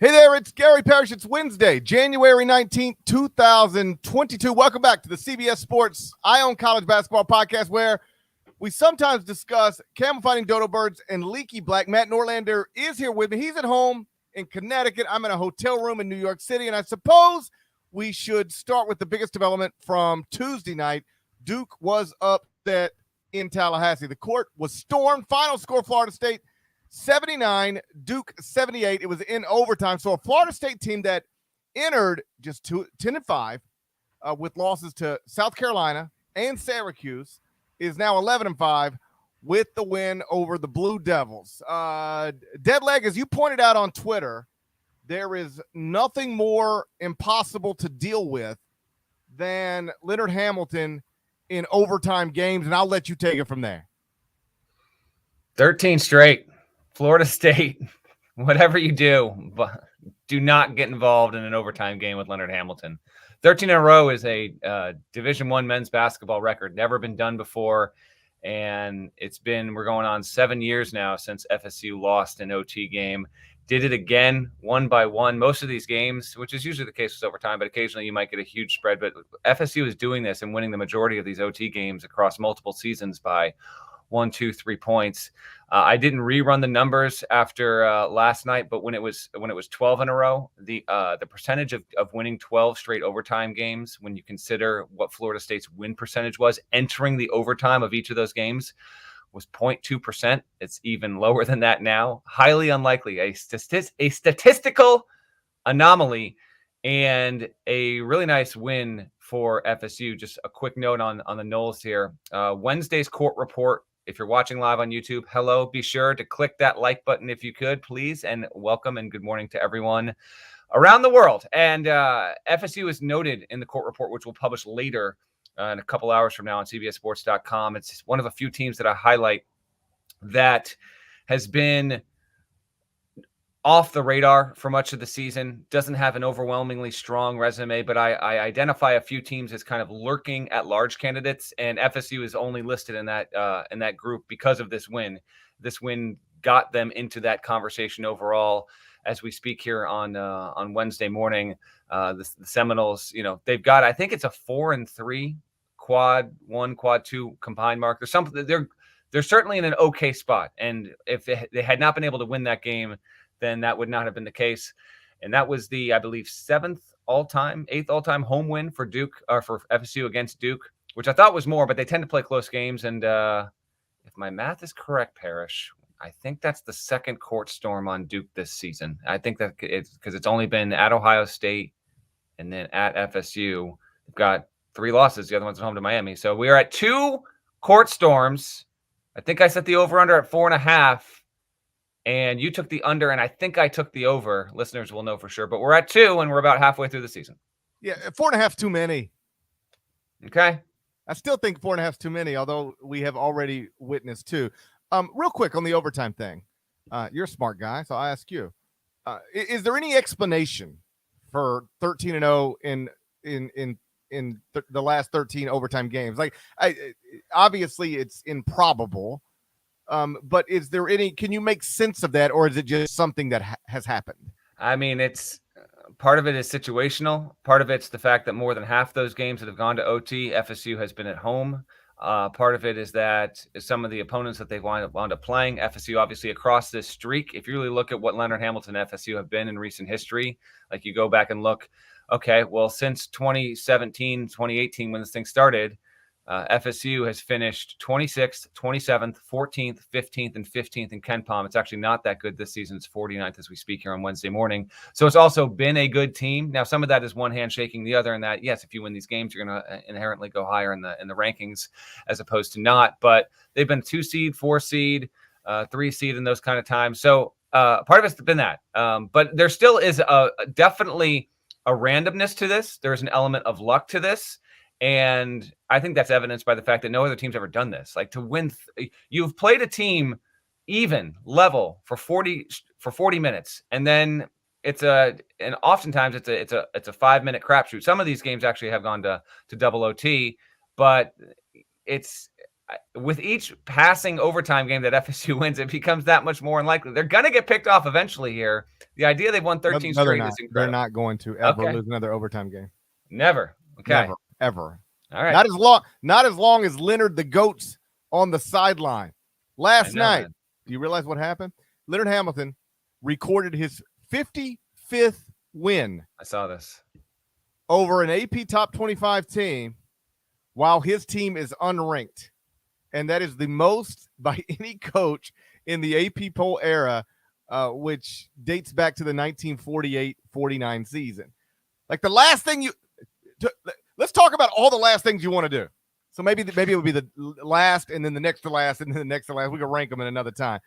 Hey there, it's Gary Parrish. It's Wednesday, January 19th, 2022. Welcome back to the CBS Sports I Own College Basketball Podcast, where we sometimes discuss camel fighting dodo birds and leaky black. Matt Norlander is here with me. He's at home in Connecticut. I'm in a hotel room in New York City, and I suppose we should start with the biggest development from Tuesday night. Duke was upset in Tallahassee. The court was stormed. Final score, Florida State 79, Duke 78. It was in overtime. So a Florida State team that entered just 10-5 with losses to South Carolina and Syracuse is now 11-5 with the win over the Blue Devils. Dead leg, as you pointed out on Twitter, there is nothing more impossible to deal with than Leonard Hamilton in overtime games, and I'll let you take it from there. 13 straight. Florida State, whatever you do, but do not get involved in an overtime game with Leonard Hamilton. 13 in a row is a Division I men's basketball record. Never been done before. And we're going on 7 years now since FSU lost an OT game. Did it again, one by one. Most of these games, which is usually the case with overtime, but occasionally you might get a huge spread. But FSU is doing this and winning the majority of these OT games across multiple seasons by 1, 2, 3 points. I didn't rerun the numbers after last night, but when it was 12 in a row, the percentage of winning 12 straight overtime games, when you consider what Florida State's win percentage was entering the overtime of each of those games, was 0.2%. It's even lower than that now. Highly unlikely, a statistical anomaly, and a really nice win for FSU. Just a quick note on the Noles here. Wednesday's court report. If you're watching live on YouTube, hello. Be sure to click that like button if you could, please. And welcome and good morning to everyone around the world. And FSU is noted in the court report, which we'll publish later in a couple hours from now on CBSSports.com. It's one of a few teams that I highlight that has been off the radar for much of the season, doesn't have an overwhelmingly strong resume, but I identify a few teams as kind of lurking at large candidates, and FSU is only listed in that group because of this win. This win got them into that conversation overall. As we speak here on Wednesday morning, the Seminoles, they've got, I think it's a 4-3 quad 1, quad 2 combined mark. There's something they're certainly in an okay spot, and if they had not been able to win that game, then that would not have been the case. And that was the, I believe, 8th all-time home win for Duke, or for FSU against Duke, which I thought was more, but they tend to play close games. And if my math is correct, Parrish, I think that's the second court storm on Duke this season. I think that it's because it's only been at Ohio State and then at FSU. They've got 3 losses. The other one's at home to Miami. So we are at 2 court storms. I think I set the over-under at 4.5. And you took the under, and I think I took the over. Listeners will know for sure. But we're at 2, and we're about halfway through the season. Yeah, 4.5 too many. Okay. I still think 4.5 is too many, although we have already witnessed 2. Real quick on the overtime thing. You're a smart guy, so I ask you. Is there any explanation for 13-0 in the last 13 overtime games? Like, obviously it's improbable. But is there can you make sense of that, or is it just something that has happened? I mean, it's part of it is situational. Part of it's the fact that more than half those games that have gone to OT, FSU has been at home. Part of it is that some of the opponents that they've wound up playing, FSU obviously across this streak. If you really look at what Leonard Hamilton and FSU have been in recent history, like you go back and look, okay, well, since 2017, 2018, when this thing started, FSU has finished 26th, 27th, 14th, 15th, and 15th in KenPom. It's actually not that good this season. It's 49th as we speak here on Wednesday morning. So it's also been a good team. Now, some of that is one hand shaking the other, and that, yes, if you win these games, you're going to inherently go higher in the rankings as opposed to not. But they've been 2 seed, 4 seed, 3 seed in those kind of times. So part of it's been that. But there still is definitely a randomness to this. There's an element of luck to this. And I think that's evidenced by the fact that no other team's ever done this. Like, to win, you've played a team even level for 40 minutes, and then and oftentimes it's a 5-minute crapshoot. Some of these games actually have gone to double OT, but with each passing overtime game that FSU wins, it becomes that much more unlikely. They're going to get picked off eventually here. The idea they've won 13 No, straight they're is incredible. They're not going to ever Okay. lose another overtime game. Never. Okay. Never, ever. All right. Not as long as Leonard the Goat's on the sideline. Last night, do you realize what happened? Leonard Hamilton recorded his 55th win. I saw this. Over an AP top 25 team while his team is unranked. And that is the most by any coach in the AP poll era, which dates back to the 1948-49 season. Like the last thing let's talk about all the last things you want to do. So maybe it would be the last and then the next to last and then the next to last. We can rank them in another time.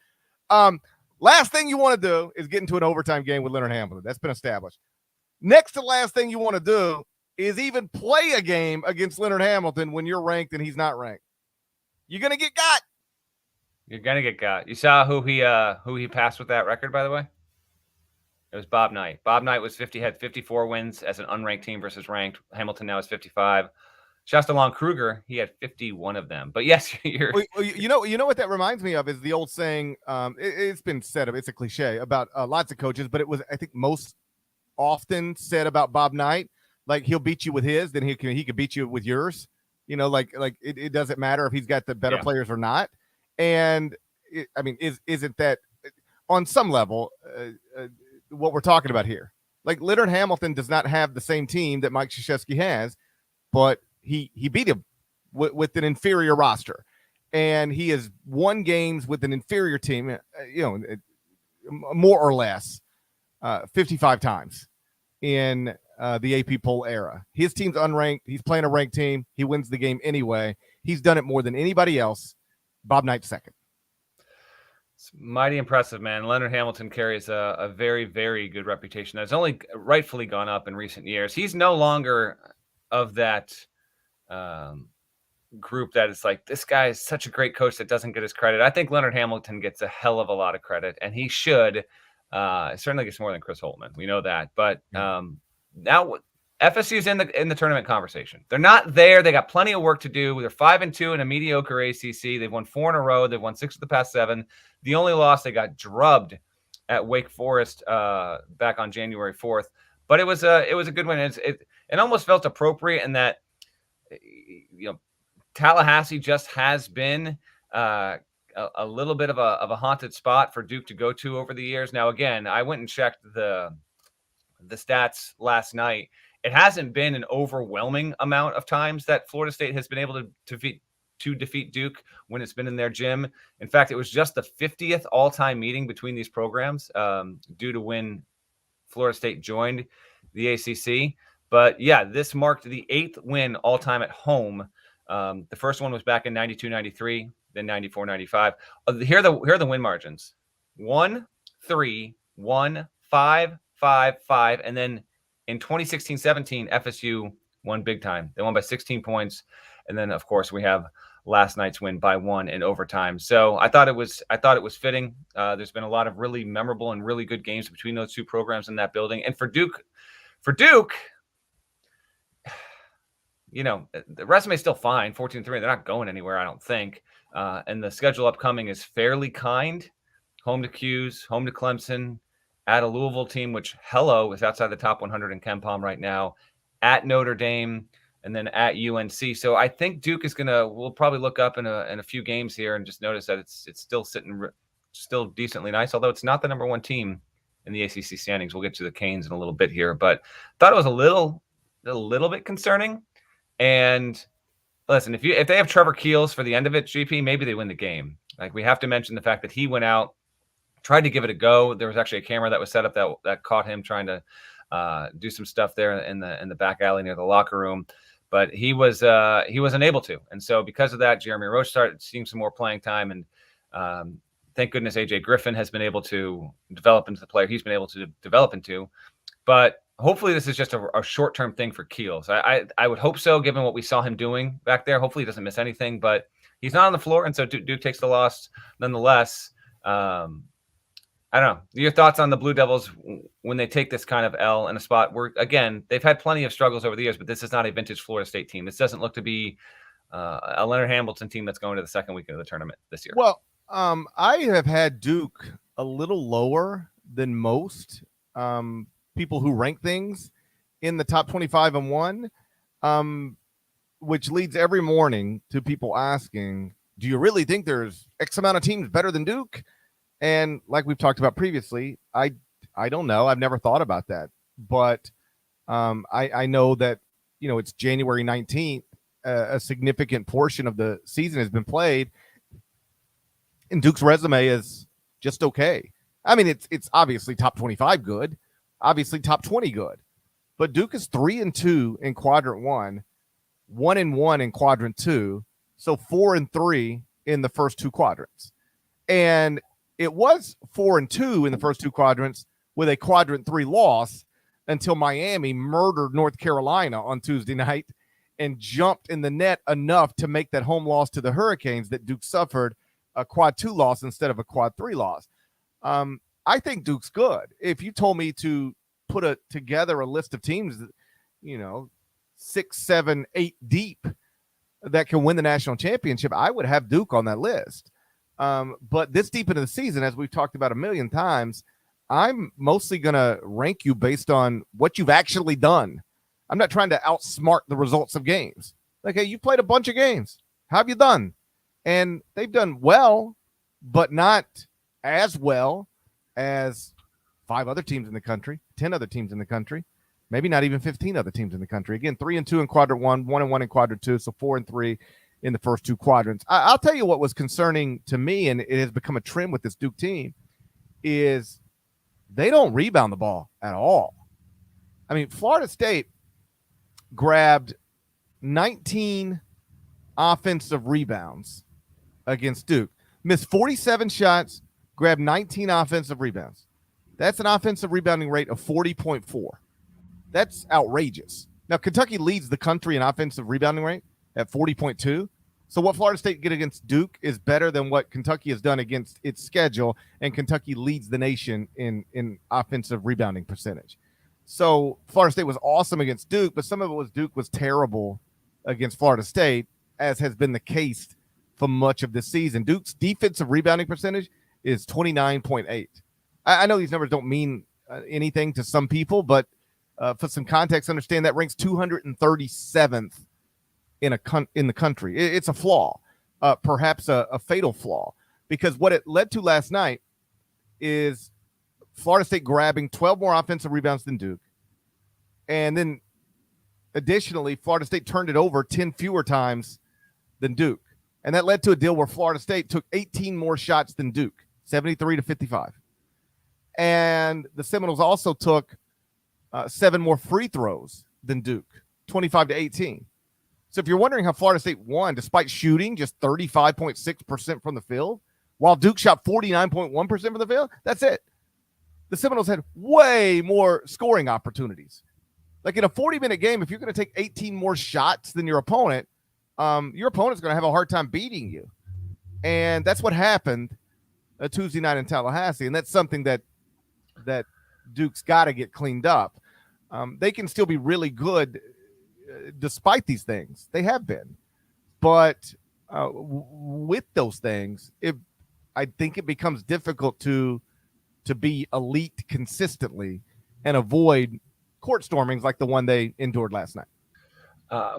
Last thing you want to do is get into an overtime game with Leonard Hamilton. That's been established. Next to last thing you want to do is even play a game against Leonard Hamilton when you're ranked and he's not ranked. You're going to get got. You're going to get got. You saw who he passed with that record, by the way? It was Bob Knight. Bob Knight had 54 wins as an unranked team versus ranked. Hamilton now is 55. Shastalon Kruger, he had 51 of them. But yes, you know what that reminds me of is the old saying. It's been said it's a cliche about lots of coaches, but it was, I think, most often said about Bob Knight. Like he'll beat you with his, then he could beat you with yours. You know, like it doesn't matter if he's got the better players or not. And isn't that on some level what we're talking about here? Like Leonard Hamilton does not have the same team that Mike Krzyzewski has, but he beat him with an inferior roster, and he has won games with an inferior team, more or less 55 times in the AP poll era. His team's unranked. He's playing a ranked team. He wins the game anyway. He's done it more than anybody else. Bob Knight second. It's mighty impressive, man. Leonard Hamilton carries a very, very good reputation that's only rightfully gone up in recent years. He's no longer of that group that is like, this guy is such a great coach that doesn't get his credit. I think Leonard Hamilton gets a hell of a lot of credit, and he should. Certainly gets more than Chris Holtman. We know that. But now FSU's in the tournament conversation. They're not there. They got plenty of work to do. They're 5-2 in a mediocre ACC. They've won 4 in a row. They've won 6 of the past 7. The only loss, they got drubbed at Wake Forest back on January 4th. But it was a good win. It almost felt appropriate in that Tallahassee just has been a little bit of a haunted spot for Duke to go to over the years. Now, again, I went and checked the stats last night. It hasn't been an overwhelming amount of times that Florida State has been able to defeat Duke when it's been in their gym. In fact, it was just the 50th all-time meeting between these programs due to when Florida State joined the ACC. But yeah, this marked the 8th win all-time at home. The first one was back in 92-93, then 94-95. Here are the win margins: 1-3, 1-5, 5-5, and then in 2016-17, FSU won big time. They won by 16 points, and then of course we have last night's win by 1 in overtime. So I thought it was fitting. There's been a lot of really memorable and really good games between those two programs in that building, and for Duke. The resume is still fine, 14-3. They're not going anywhere, I don't think. And the schedule upcoming is fairly kind. Home to Cuse, home to Clemson, at a Louisville team, which, is outside the top 100 in KenPom right now, at Notre Dame, and then at UNC. So I think Duke we'll probably look up in a few games here and just notice that it's still sitting still decently nice, although it's not the number 1 team in the ACC standings. We'll get to the Canes in a little bit here, but thought it was a little bit concerning. And listen, if they have Trevor Keels for the end of it, GP, maybe they win the game. Like, we have to mention the fact that he went out, tried to give it a go. There was actually a camera that was set up that caught him trying to do some stuff there in the back alley near the locker room, but he wasn't able to. And so because of that, Jeremy Roach started seeing some more playing time, and thank goodness AJ Griffin has been able to develop into the player he's been able to develop into. But hopefully this is just a short-term thing for Keels. I would hope so, given what we saw him doing back there. Hopefully he doesn't miss anything, but he's not on the floor, and so Duke takes the loss nonetheless. I don't know. Your thoughts on the Blue Devils when they take this kind of L in a spot where, again, they've had plenty of struggles over the years, but this is not a vintage Florida State team. This doesn't look to be a Leonard Hamilton team that's going to the second weekend of the tournament this year. Well, I have had Duke a little lower than most people who rank things in the top 25 and 1, which leads every morning to people asking, do you really think there's X amount of teams better than Duke? And like we've talked about previously, I don't know. I've never thought about that. But I know that, it's January 19th. A significant portion of the season has been played. And Duke's resume is just okay. I mean, it's obviously top 25 good, obviously top 20 good. But Duke is 3-2 in quadrant 1, 1-1 in quadrant 2, so 4-3 in the first 2 quadrants. And it was 4-2 in the first 2 quadrants with a quadrant 3 loss until Miami murdered North Carolina on Tuesday night and jumped in the net enough to make that home loss to the Hurricanes that Duke suffered a quad 2 loss instead of a quad 3 loss. I think Duke's good. If you told me to put together a list of teams, 6, 7, 8 deep that can win the national championship, I would have Duke on that list. But this deep into the season, as we've talked about a million times, I'm mostly going to rank you based on what you've actually done. I'm not trying to outsmart the results of games. Like, hey, you played a bunch of games. How have you done? And they've done well, but not as well as 5 other teams in the country, 10 other teams in the country, maybe not even 15 other teams in the country. Again, 3-2 in quadrant 1, 1-1 in quadrant 2, so 4-3 in the first 2 quadrants. I'll tell you what was concerning to me, and it has become a trend with this Duke team, is they don't rebound the ball at all. I mean, Florida State grabbed 19 offensive rebounds against Duke, missed 47 shots, grabbed 19 offensive rebounds. That's an offensive rebounding rate of 40.4. That's outrageous. Now, Kentucky leads the country in offensive rebounding rate at 40.2. So what Florida State did against Duke is better than what Kentucky has done against its schedule, and Kentucky leads the nation in offensive rebounding percentage. So Florida State was awesome against Duke, but some of it was Duke was terrible against Florida State, as has been the case for much of this season. Duke's defensive rebounding percentage is 29.8. I know these numbers don't mean anything to some people, but for some context, understand that ranks 237th in the country. It's a flaw, perhaps a fatal flaw, because what it led to last night is Florida State grabbing 12 more offensive rebounds than Duke. And then additionally, Florida State turned it over 10 fewer times than Duke. And that led to a deal where Florida State took 18 more shots than Duke, 73-55. And the Seminoles also took 7 more free throws than Duke, 25-18. So if you're wondering how Florida State won, despite shooting just 35.6% from the field, while Duke shot 49.1% from the field, that's it. The Seminoles had way more scoring opportunities. Like in a 40-minute game, if you're going to take 18 more shots than your opponent's going to have a hard time beating you. And that's what happened Tuesday night in Tallahassee. And that's something that Duke's got to get cleaned up. They can still be really good despite these things. They have been. But with those things, I think it becomes difficult to be elite consistently and avoid court stormings like the one they endured last night.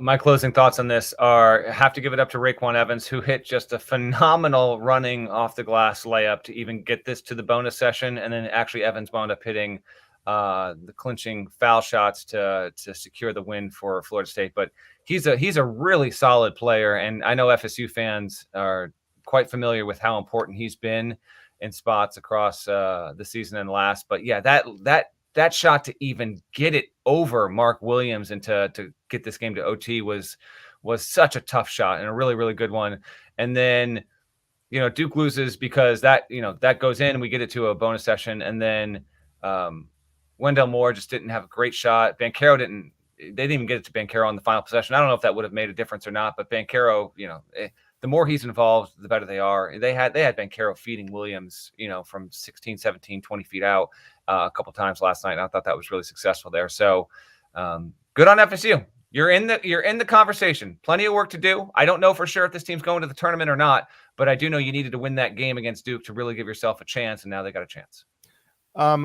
My closing thoughts on this have to give it up to Raekwon Evans, who hit just a phenomenal running off the glass layup to even get this to the bonus session. And then actually Evans wound up hitting the clinching foul shots to secure the win for Florida State. But he's a really solid player. And I know FSU fans are quite familiar with how important he's been in spots across the season and last. But yeah, that shot to even get it over Mark Williams and to get this game to OT was such a tough shot and a really, really good one. And then, Duke loses because that goes in and we get it to a bonus session. And then Wendell Moore just didn't have a great shot. They didn't even get it to Banchero on the final possession. I don't know if that would have made a difference or not, but Banchero, the more he's involved, the better they are. They had Banchero feeding Williams, from 16, 17, 20 feet out a couple times last night. And I thought that was really successful there. So good on FSU. You're in the conversation. Plenty of work to do. I don't know for sure if this team's going to the tournament or not, but I do know you needed to win that game against Duke to really give yourself a chance, and now they got a chance.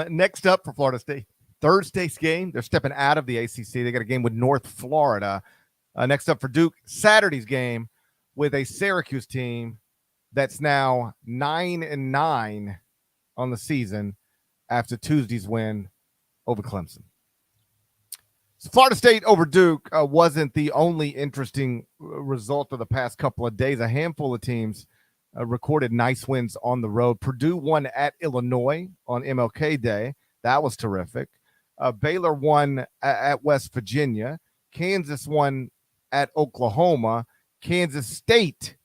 Next up for Florida State, Thursday's game. They're stepping out of the ACC. They got a game with North Florida. Next up for Duke, Saturday's game with a Syracuse team that's now 9-9 on the season after Tuesday's win over Clemson. So Florida State over Duke wasn't the only interesting result of the past couple of days. A handful of teams recorded nice wins on the road. Purdue won at Illinois on MLK Day. That was terrific. Baylor won at West Virginia. Kansas won at Oklahoma. Kansas State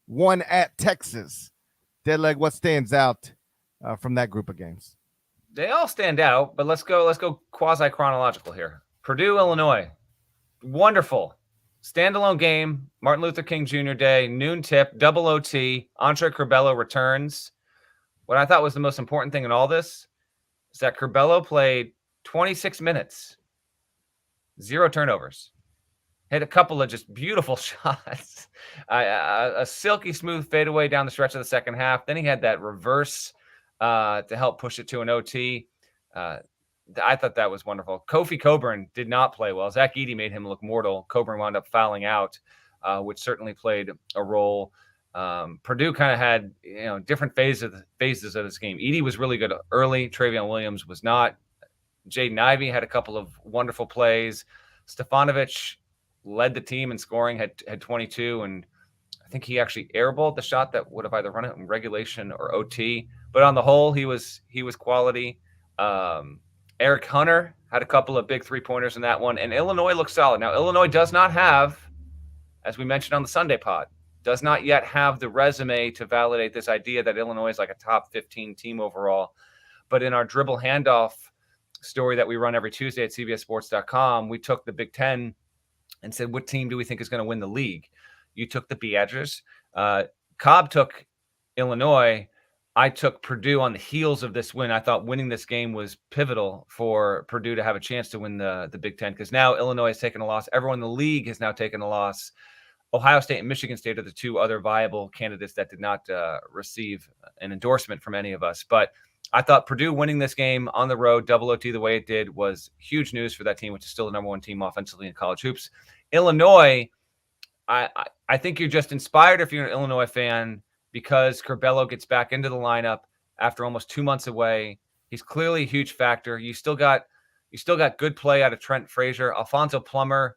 won at Texas. Deadleg, what stands out from that group of games? They all stand out, but let's go quasi-chronological here. Purdue, Illinois. Wonderful. Standalone game, Martin Luther King Jr. Day, noon tip, double OT, Andre Curbelo returns. What I thought was the most important thing in all this is that Curbelo played 26 minutes, 0 turnovers. Hit a couple of just beautiful shots. A silky smooth fadeaway down the stretch of the second half. Then he had that reverse to help push it to an OT. I thought that was wonderful. Kofi Coburn did not play well. Zach Edey made him look mortal. Coburn wound up fouling out, which certainly played a role. Purdue kind of had different phases of this game. Edey was really good early. Travion Williams was not. Jaden Ivey had a couple of wonderful plays. Stefanovic led the team in scoring, had 22, and I think he actually airballed the shot that would have either run it in regulation or OT. But on the whole, he was quality. Eric Hunter had a couple of big 3-pointers in that one, and Illinois looks solid. Now, Illinois does not have, as we mentioned on the Sunday pod, does not yet have the resume to validate this idea that Illinois is like a top 15 team overall. But in our dribble handoff story that we run every Tuesday at cbssports.com, we took the Big Ten and said, what team do we think is going to win the league? You took the Badgers. Cobb took Illinois. I took Purdue on the heels of this win. I thought winning this game was pivotal for Purdue to have a chance to win the Big Ten, because now Illinois has taken a loss. Everyone in the league has now taken a loss. Ohio State and Michigan State are the two other viable candidates that did not receive an endorsement from any of us. But I thought Purdue winning this game on the road, double OT the way it did, was huge news for that team, which is still the number one team offensively in college hoops. Illinois, I think you're just inspired if you're an Illinois fan, because Curbelo gets back into the lineup after almost 2 months away. He's clearly a huge factor. You still got good play out of Trent Frazier. Alfonso Plummer,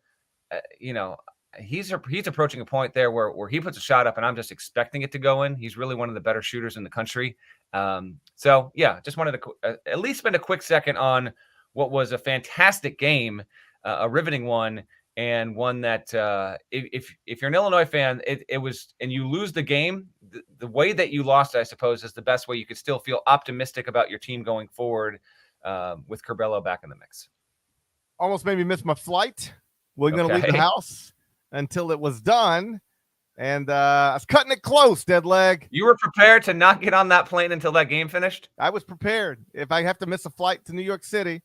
he's approaching a point there where he puts a shot up and I'm just expecting it to go in. He's really one of the better shooters in the country. Just wanted to at least spend a quick second on what was a fantastic game, a riveting one, and one that if you're an Illinois fan, it was, and you lose the game, the way that you lost, I suppose, is the best way you could still feel optimistic about your team going forward with Curbelo back in the mix. Almost made me miss my flight. We're going to leave the house until it was done. And I was cutting it close, Deadleg. You were prepared to not get on that plane until that game finished? I was prepared. If I have to miss a flight to New York City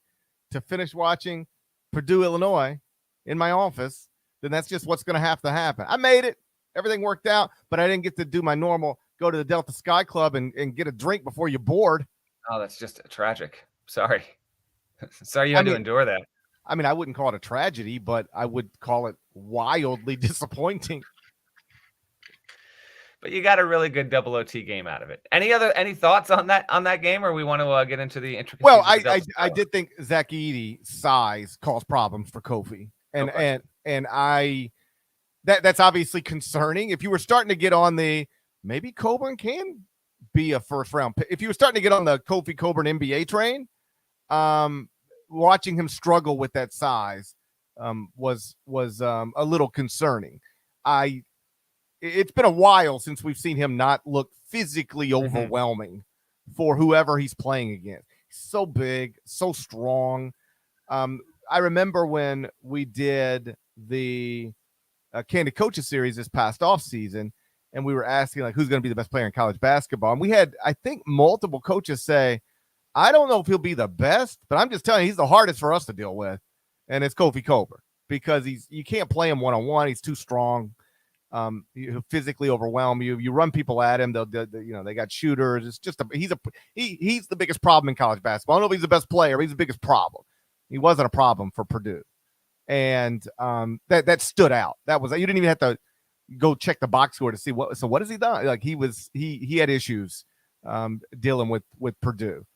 to finish watching Purdue, Illinois in my office, then that's just what's going to have to happen. I made it. Everything worked out, but I didn't get to do my normal go to the Delta Sky Club and get a drink before you're bored. Oh, that's just tragic. Sorry. Sorry you had to endure that. I mean, I wouldn't call it a tragedy, but I would call it wildly disappointing. But you got a really good double OT game out of it. Any thoughts on that game, or we want to get into the intricacies? Well, I did think Zach Edey's size caused problems for Kofi, and that's obviously concerning. If you were starting to get on maybe Coburn can be a first round pick. If you were starting to get on the Kofi Coburn NBA train, watching him struggle with that size was a little concerning. It's been a while since we've seen him not look physically overwhelming for whoever he's playing against. He's so big, so strong. I remember when we did the Candid Coaches series this past off season, and we were asking who's going to be the best player in college basketball. And we had, I think, multiple coaches say, I don't know if he'll be the best, but I'm just telling you, he's the hardest for us to deal with. and it's Kofi Cockburn because you can't play him one-on-one. He's too strong. He'll physically overwhelm you. You run people at him. They got shooters. It's just he's the biggest problem in college basketball. I don't know if he's the best player, but he's the biggest problem. He wasn't a problem for Purdue. And that stood out. That was, you didn't even have to go check the box score to see what has he done? Like he had issues dealing with Purdue.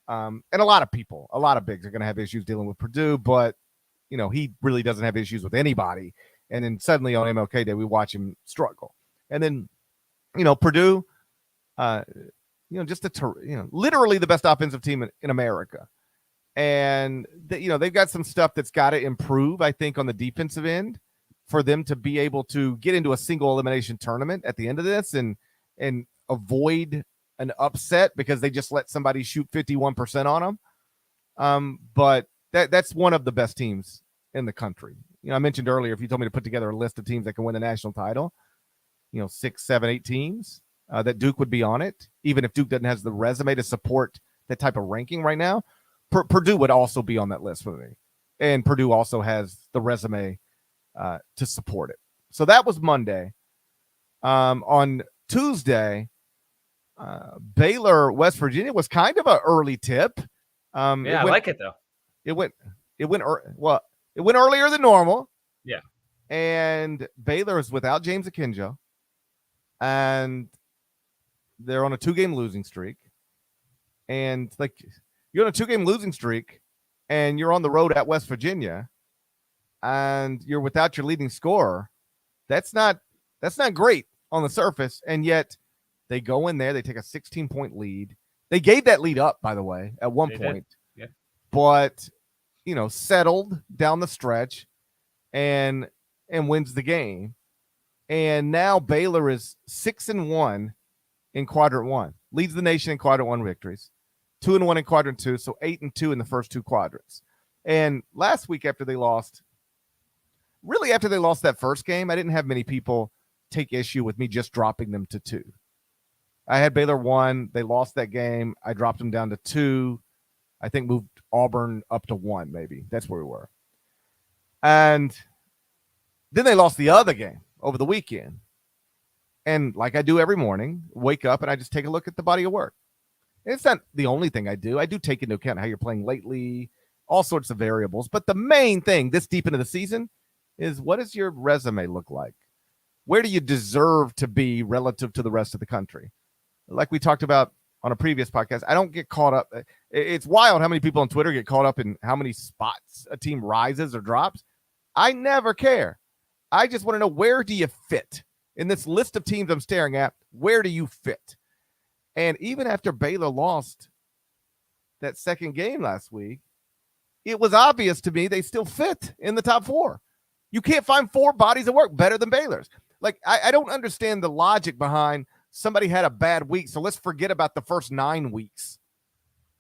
And a lot of bigs are going to have issues dealing with Purdue, but he really doesn't have issues with anybody. And then suddenly on MLK Day, we watch him struggle. And then, Purdue, literally the best offensive team in America. And, they've got some stuff that's got to improve, I think, on the defensive end for them to be able to get into a single elimination tournament at the end of this and avoid an upset because they just let somebody shoot 51% on them. But that's one of the best teams in the country. I mentioned earlier, if you told me to put together a list of teams that can win the national title, 6, 7, 8 teams, that Duke would be on it. Even if Duke doesn't have the resume to support that type of ranking right now, Purdue would also be on that list for me. And Purdue also has the resume to support it. So that was Monday. On Tuesday, Baylor, West Virginia was kind of an early tip. I like it though. It went earlier than normal. Yeah. And Baylor is without James Akinjo. And they're on a 2-game losing streak. And you're on a 2-game losing streak and you're on the road at West Virginia and you're without your leading scorer. That's not great on the surface. And yet they go in there, they take a 16-point lead. They gave that lead up, by the way, at one point. Yeah. But settled down the stretch and wins the game. And now Baylor is 6-1 in quadrant 1, leads the nation in quadrant 1 victories, 2-1 in quadrant 2, so 8-2 in the first 2 quadrants. And last week after they lost that first game, I didn't have many people take issue with me just dropping them to 2. I had Baylor 1. They lost that game. I dropped them down to 2. I think moved Auburn up to 1, maybe. That's where we were. And then they lost the other game over the weekend. And like I do every morning, wake up and I just take a look at the body of work. And it's not the only thing I do. I do take into account how you're playing lately, all sorts of variables. But the main thing this deep into the season is, what does your resume look like? Where do you deserve to be relative to the rest of the country? Like we talked about on a previous podcast, I don't get caught up. It's wild how many people on Twitter get caught up in how many spots a team rises or drops. I never care. I just want to know, where do you fit in this list of teams I'm staring at? Where do you fit? And even after Baylor lost that second game last week, it was obvious to me they still fit in the top 4. You can't find 4 bodies of work better than Baylor's. I don't understand the logic behind somebody had a bad week, so let's forget about the first 9 weeks.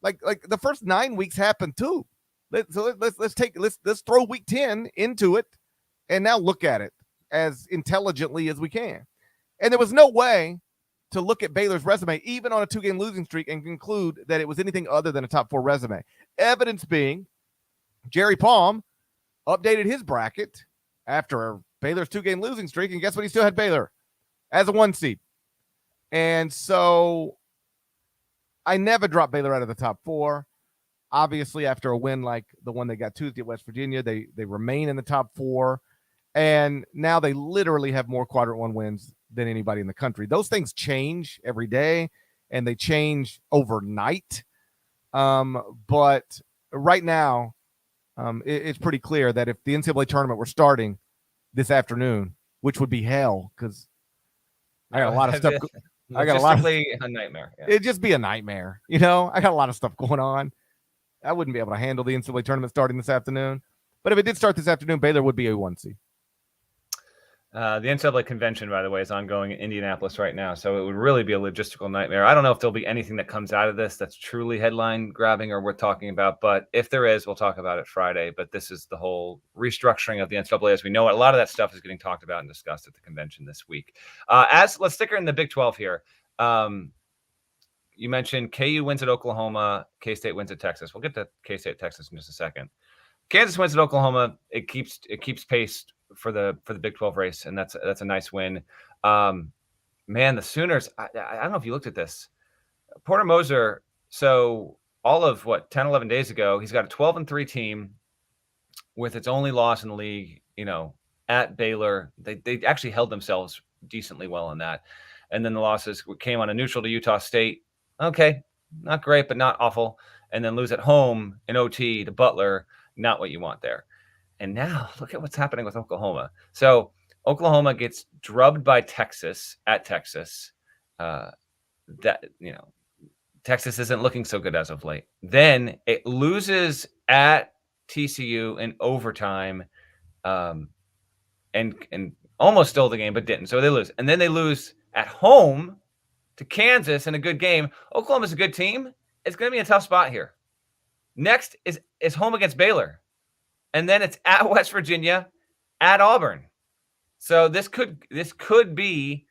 Like the first 9 weeks happened too. Let's throw week 10 into it and now look at it as intelligently as we can. And there was no way to look at Baylor's resume, even on a 2-game losing streak, and conclude that it was anything other than a top 4 resume. Evidence being, Jerry Palm updated his bracket after Baylor's 2-game losing streak, and guess what? He still had Baylor as a 1 seed. And so I never dropped Baylor out of the top 4. Obviously, after a win like the one they got Tuesday at West Virginia, they remain in the top 4. And now they literally have more quadrant 1 wins than anybody in the country. Those things change every day, and they change overnight. But right now, it's pretty clear that if the NCAA tournament were starting this afternoon, which would be hell, because I got a lot of stuff. I got a nightmare. Yeah. It'd just be a nightmare. I got a lot of stuff going on. I wouldn't be able to handle the NCAA tournament starting this afternoon. But if it did start this afternoon, Baylor would be a 1 seed. The NCAA convention, by the way, is ongoing in Indianapolis right now, so it would really be a logistical nightmare. I don't know if there'll be anything that comes out of this that's truly headline grabbing or worth talking about, but if there is, we'll talk about it Friday. But this is the whole restructuring of the NCAA as we know it. A lot of that stuff is getting talked about and discussed at the convention this week. Let's stick her in the Big 12 here. You mentioned KU wins at Oklahoma, K-State wins at Texas. We'll get to K-State, Texas in just a second. Kansas wins at Oklahoma. It keeps pace for the Big 12 race, and that's a nice win. Man, the Sooners. I don't know if you looked at this. Porter Moser. So all of 10, 11 days ago, he's got a 12-3 team with its only loss in the league. At Baylor, they actually held themselves decently well in that, and then the losses came on a neutral to Utah State. Okay, not great, but not awful. And then lose at home in OT to Butler. Not what you want there. And now look at what's happening with Oklahoma. So Oklahoma gets drubbed by Texas at Texas. Texas isn't looking so good as of late. Then it loses at TCU in overtime, and almost stole the game, but didn't. So they lose. And then they lose at home to Kansas in a good game. Oklahoma's a good team. It's going to be a tough spot here. Next is home against Baylor. And then it's at West Virginia, at Auburn. So this could be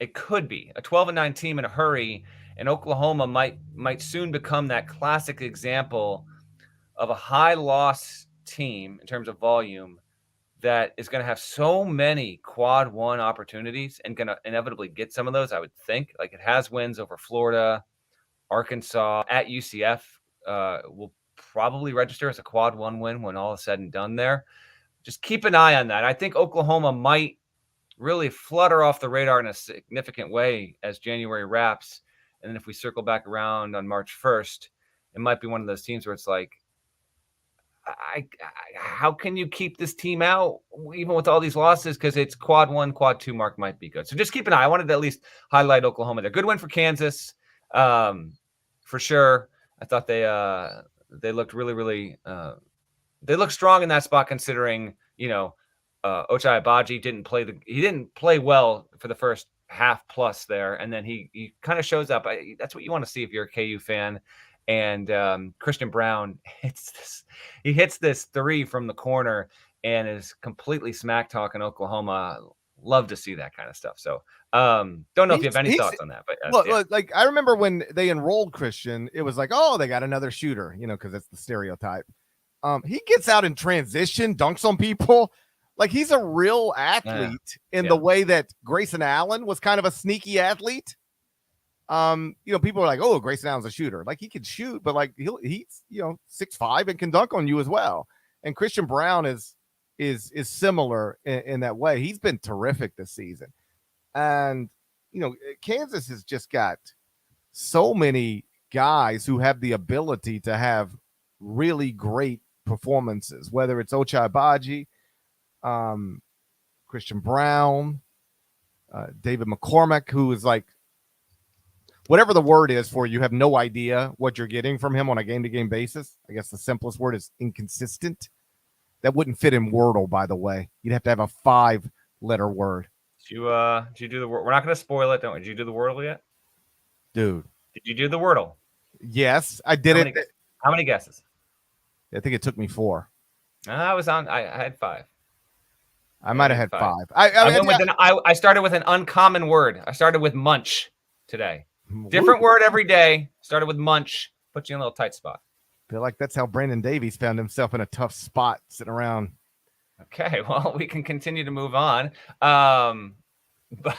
a 12-9 team in a hurry, and Oklahoma might soon become that classic example of a high loss team in terms of volume that is going to have so many quad one opportunities and going to inevitably get some of those. I would think, like, it has wins over Florida, Arkansas, at UCF. Will probably register as a quad one win when all is said and done there. Just keep an eye on that. I think Oklahoma might really flutter off the radar in a significant way as January wraps. And then if we circle back around on March 1st, it might be one of those teams where it's like, how can you keep this team out even with all these losses? Because it's quad one, quad two mark might be good. So just keep an eye. I wanted to at least highlight Oklahoma. They're a good win for Kansas, for sure. I thought they looked really, really they looked strong in that spot, considering Ochai Agbaji didn't play well for the first half plus there, and then he kind of shows up. That's what you want to see if you're a KU fan. And Christian Brown hits this three from the corner and is completely smack talking Oklahoma. Love to see that kind of stuff. So don't know if you have any thoughts on that. But look, like, I remember when they enrolled Christian, it was like, oh, they got another shooter, because that's the stereotype. He gets out in transition, dunks on people. Like, he's a real athlete in the way that Grayson Allen was kind of a sneaky athlete. People are like, oh, Grayson Allen's a shooter. Like, he can shoot, but like he's 6'5" and can dunk on you as well. And Christian Brown is similar in that way. He's been terrific this season. And Kansas has just got so many guys who have the ability to have really great performances, whether it's Ochai Agbaji, Christian Brown, David McCormack, who is like, whatever the word is for you have no idea what you're getting from him on a game-to-game basis. I guess the simplest word is inconsistent. That wouldn't fit in Wordle, by the way. You'd have to have a 5-letter word. Did you do the Wordle? We're not going to spoil it, don't we? Did you do the Wordle yet? Dude. Did you do the Wordle? Yes, I did it. How many guesses? I think it took me 4. I had 5. I might have had 5. I started with an uncommon word. I started with munch today. Different word every day. Started with munch. Put you in a little tight spot. I feel like that's how Brandon Davies found himself in a tough spot sitting around. Okay, well, we can continue to move on. But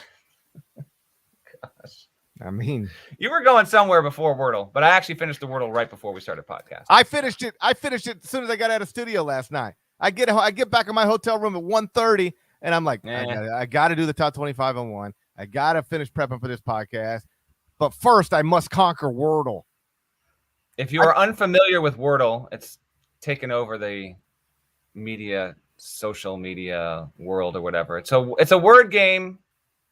gosh. I mean, you were going somewhere before Wordle, but I actually finished the Wordle right before we started podcast. I finished it as soon as I got out of studio last night. I get back in my hotel room at 1:30, and I'm like, I got to do the top 25 on one. I got to finish prepping for this podcast. But first, I must conquer Wordle. If you are unfamiliar with Wordle, it's taken over the social media world or whatever. It's a word game.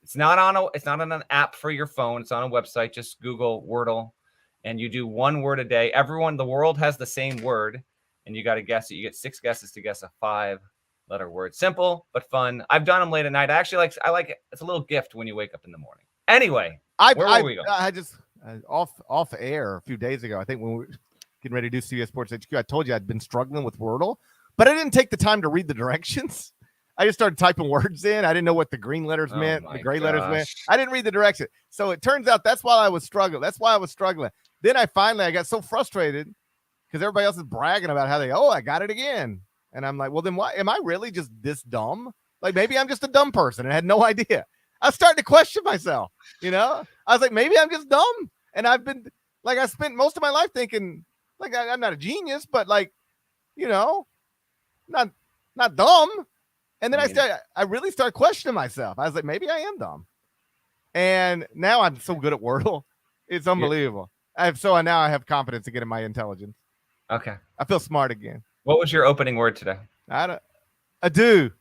It's not on an app for your phone. It's on a website. Just Google Wordle, and you do one word a day. The world has the same word, and you got to guess it. You get 6 guesses to guess a 5-letter word. Simple but fun. I've done them late at night. I like it. It's a little gift when you wake up in the morning. Anyway, where were we going? I just off air a few days ago. I think when we were getting ready to do CBS Sports HQ, I told you I'd been struggling with Wordle, but I didn't take the time to read the directions. I just started typing words in. I didn't know what the green letters meant, the gray letters meant. I didn't read the direction. So it turns out that's why I was struggling. Then I got so frustrated because everybody else is bragging about how I got it again. And I'm like, well, then why am I really just this dumb? Like maybe I'm just a dumb person and had no idea. I started to question myself, I was like, maybe I'm just dumb. And I've been like, I spent most of my life thinking like I'm not a genius, but like, not dumb. And then I really started questioning myself. I was like, maybe I am dumb. And now I'm so good at Wordle. It's unbelievable. Now I have confidence again in my intelligence. Okay. I feel smart again. What was your opening word today? Adieu.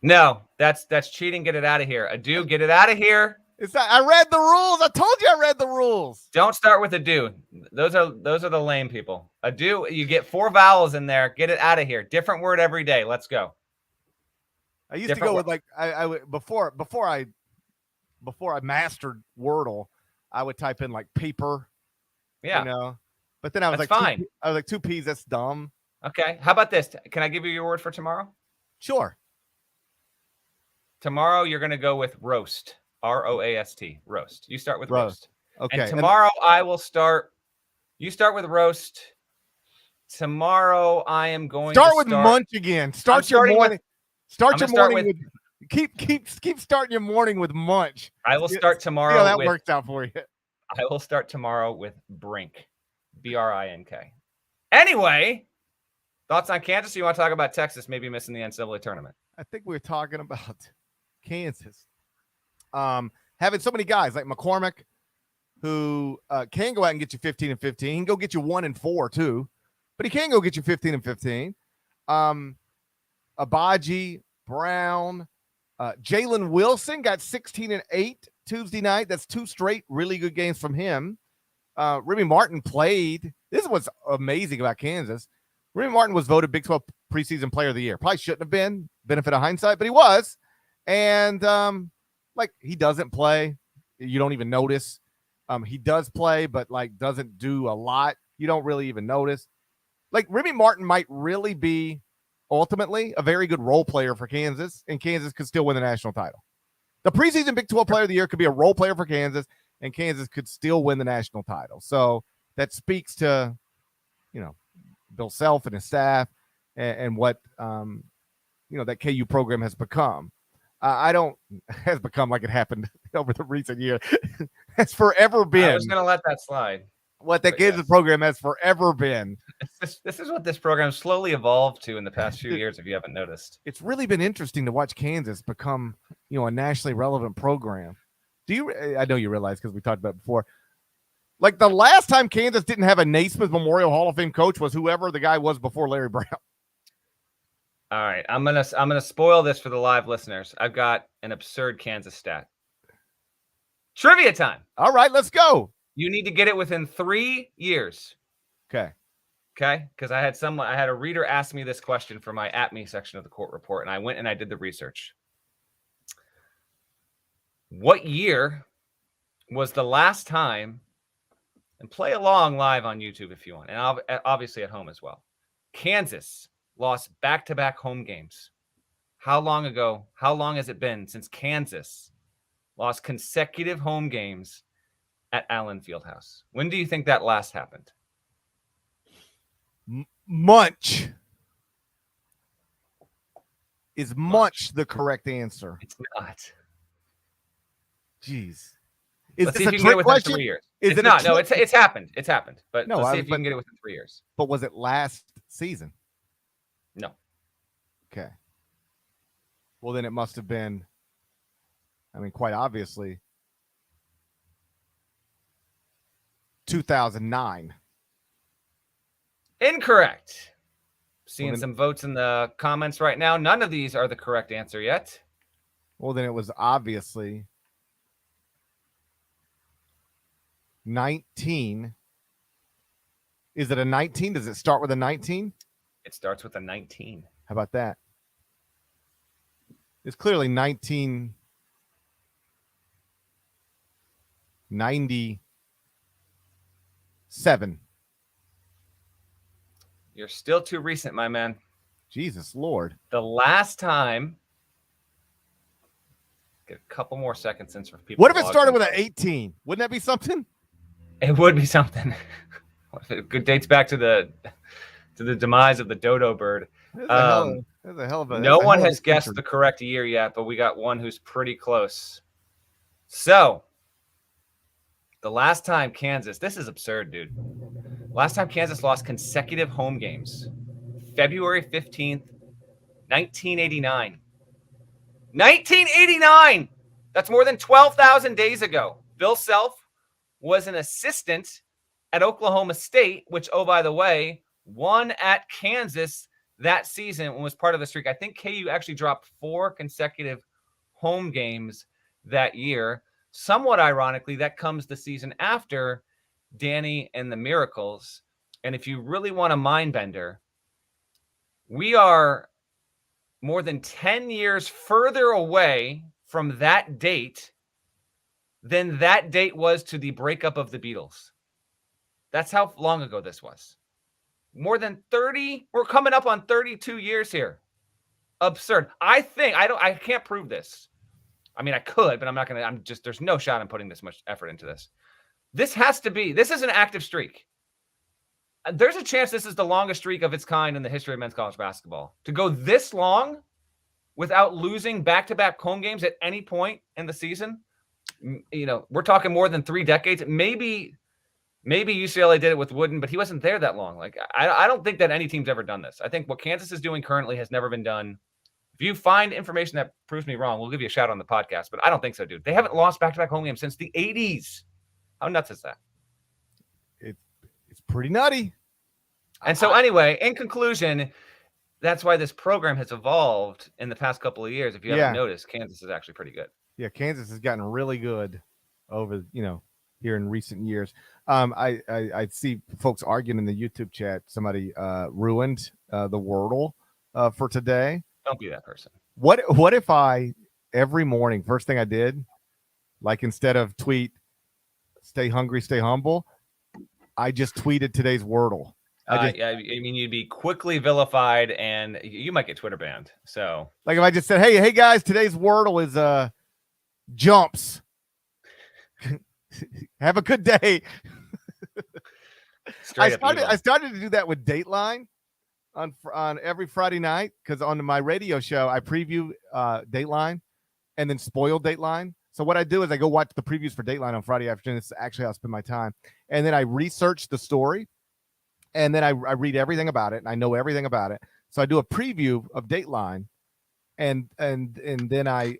No, that's cheating. Get it out of here. Adieu. Get it out of here. It's not, I read the rules. I told you I read the rules. Don't start with adieu. Those are the lame people. Adieu. You get 4 vowels in there. Get it out of here. Different word every day. Let's go. I used to go with like before I mastered Wordle, I would type in like paper. Yeah. But then I was that's like, fine. I was like 2 P's. That's dumb. Okay. How about this? Can I give you your word for tomorrow? Sure. Tomorrow you're going to go with roast. ROAST. Roast. You start with roast. Okay. And tomorrow I will start. You start with roast. Tomorrow I am going to start with munch again. Start your morning. Start your morning with keep starting your morning with munch. I will start tomorrow. See how that works out for you. I will start tomorrow with brink. BRINK. Anyway, thoughts on Kansas? Or you want to talk about Texas maybe missing the NCAA tournament? I think we're talking about Kansas. Having so many guys like McCormick who can go out and get you 15 and 15. He can go get you 1 and 4 too, but he can go get you 15 and 15. Abaji, Brown, Jalen Wilson got 16 and 8 Tuesday night. That's 2 straight really good games from him. Remy Martin played. This is what's amazing about Kansas. Remy Martin was voted Big 12 preseason player of the year. Probably shouldn't have been, benefit of hindsight, but he was. And like he doesn't play. You don't even notice. He does play, but like doesn't do a lot. You don't really even notice. Like Remy Martin might really be ultimately a very good role player for Kansas, and Kansas could still win the national title. The preseason Big 12 player of the year could be a role player for Kansas, and Kansas could still win the national title. So that speaks to, Bill Self and his staff and what, that KU program has become. Has become like it happened over the recent year. Has forever been. I was going to let that slide. What that Kansas program has forever been. This is what this program slowly evolved to in the past few years, if you haven't noticed. It's really been interesting to watch Kansas become, a nationally relevant program. I know you realize because we talked about it before. Like the last time Kansas didn't have a Naismith Memorial Hall of Fame coach was whoever the guy was before Larry Brown. All right, I'm gonna spoil this for the live listeners. I've got an absurd Kansas stat. Trivia time. All right, let's go. You need to get it within 3 years. Okay. Because I had a reader ask me this question for my At Me section of the court report, and I went and I did the research. What year was the last time, and play along live on YouTube if you want, and obviously at home as well, Kansas lost back-to-back home games? How long ago? How long has it been since Kansas lost consecutive home games at Allen Fieldhouse? When do you think that last happened? Munch. Is munch the correct answer? It's not. Jeez. Let's see if you can get it within 3 years. It's not. No, it's happened. It's happened. But let's see if you can get it within 3 years. But was it last season? No. Okay. Well, then it must have been, quite obviously, 2009. Incorrect. Seeing some votes in the comments right now. None of these are the correct answer yet. Well, then it was obviously 19. Is it a 19? Does it start with a 19? It starts with a 19. How about that? It's clearly 1997. You're still too recent, my man. Jesus Lord. The last time. Get a couple more seconds since for people. What if it started with an 18? Wouldn't that be something? It would be something. Good dates back to the demise of the dodo bird. That's a hell of a. No one has century. guessed the correct year yet, but we got one who's pretty close. So, the last time Kansas, this is absurd, dude. Last time Kansas lost consecutive home games, February 15th, 1989. 1989! That's more than 12,000 days ago. Bill Self was an assistant at Oklahoma State, which, oh, by the way, won at Kansas that season and was part of the streak. I think KU actually dropped 4 consecutive home games that year. Somewhat ironically, that comes the season after Danny and the Miracles. And if you really want a mind bender, we are more than 10 years further away from that date than that date was to the breakup of the Beatles. That's how long ago this was. More than 30, we're coming up on 32 years here. Absurd. I can't prove this. I mean, I could, but I'm not going to, there's no shot I'm putting this much effort into this. This is an active streak. There's a chance this is the longest streak of its kind in the history of men's college basketball. To go this long without losing back-to-back home games at any point in the season, we're talking more than 3 decades. Maybe UCLA did it with Wooden, but he wasn't there that long. Like, I don't think that any team's ever done this. I think what Kansas is doing currently has never been done. If you find information that proves me wrong, we'll give you a shout on the podcast, but I don't think so, dude. They haven't lost back-to-back home games since the 80s. How nuts is that? It's pretty nutty. And so anyway, in conclusion, that's why this program has evolved in the past couple of years. If you haven't noticed, Kansas is actually pretty good. Yeah, Kansas has gotten really good over, here in recent years. I see folks arguing in the YouTube chat. Somebody ruined the Wordle for today. Don't be that person. What if I every morning, first thing I did, like instead of tweet "Stay hungry, stay humble," I just tweeted today's Wordle. I mean, you'd be quickly vilified, and you might get Twitter banned. So, like, if I just said, "Hey guys, today's Wordle is jumps." Have a good day. I started to do that with Dateline on every Friday night, because on my radio show I preview Dateline and then spoil Dateline. So what I do is I go watch the previews for Dateline on Friday afternoon. It's actually how I spend my time, and then I research the story, and then I read everything about it, and I know everything about it. So I do a preview of Dateline, and then I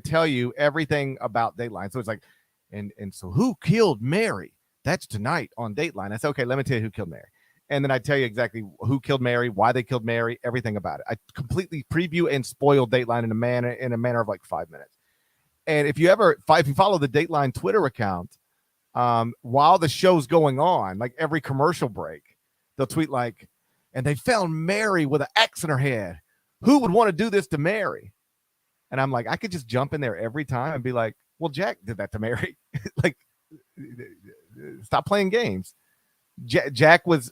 tell you everything about Dateline. So it's like, and so who killed Mary? That's tonight on Dateline. I said, okay, let me tell you who killed Mary. And then I tell you exactly who killed Mary, why they killed Mary, everything about it. I completely preview and spoil Dateline in a manner of like 5 minutes. And if you follow the Dateline Twitter account, while the show's going on, like every commercial break, they'll tweet like, and they found Mary with an X in her head. Who would want to do this to Mary? And I'm like, I could just jump in there every time and be like, well, Jack did that to Mary. Like, stop playing games. Jack was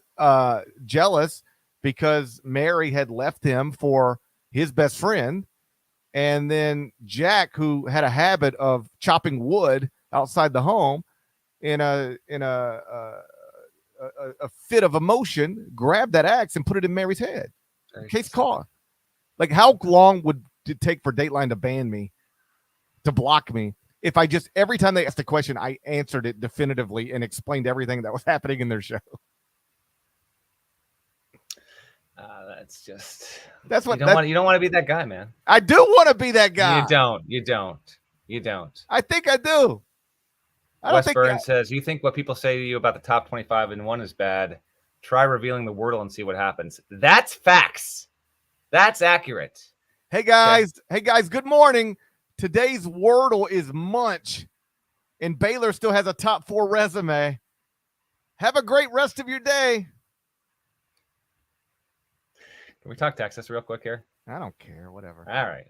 jealous because Mary had left him for his best friend. And then Jack, who had a habit of chopping wood outside the home, in a fit of emotion, grabbed that axe and put it in Mary's head. Case caught. Like, how long would it take for Dateline to ban me, to block me, if I just, every time they asked a question, I answered it definitively and explained everything that was happening in their show? That's what you don't want to be that guy, man. I do want to be that guy. You don't. I think I do. Wes Burns says, you think what people say to you about the top 25 and 1 is bad? Try revealing the Wordle and see what happens. That's facts. That's accurate. Hey guys, good morning. Today's Wordle is Munch, and Baylor still has a top 4 resume. Have a great rest of your day. Can we talk Texas real quick here? I don't care. Whatever. All right.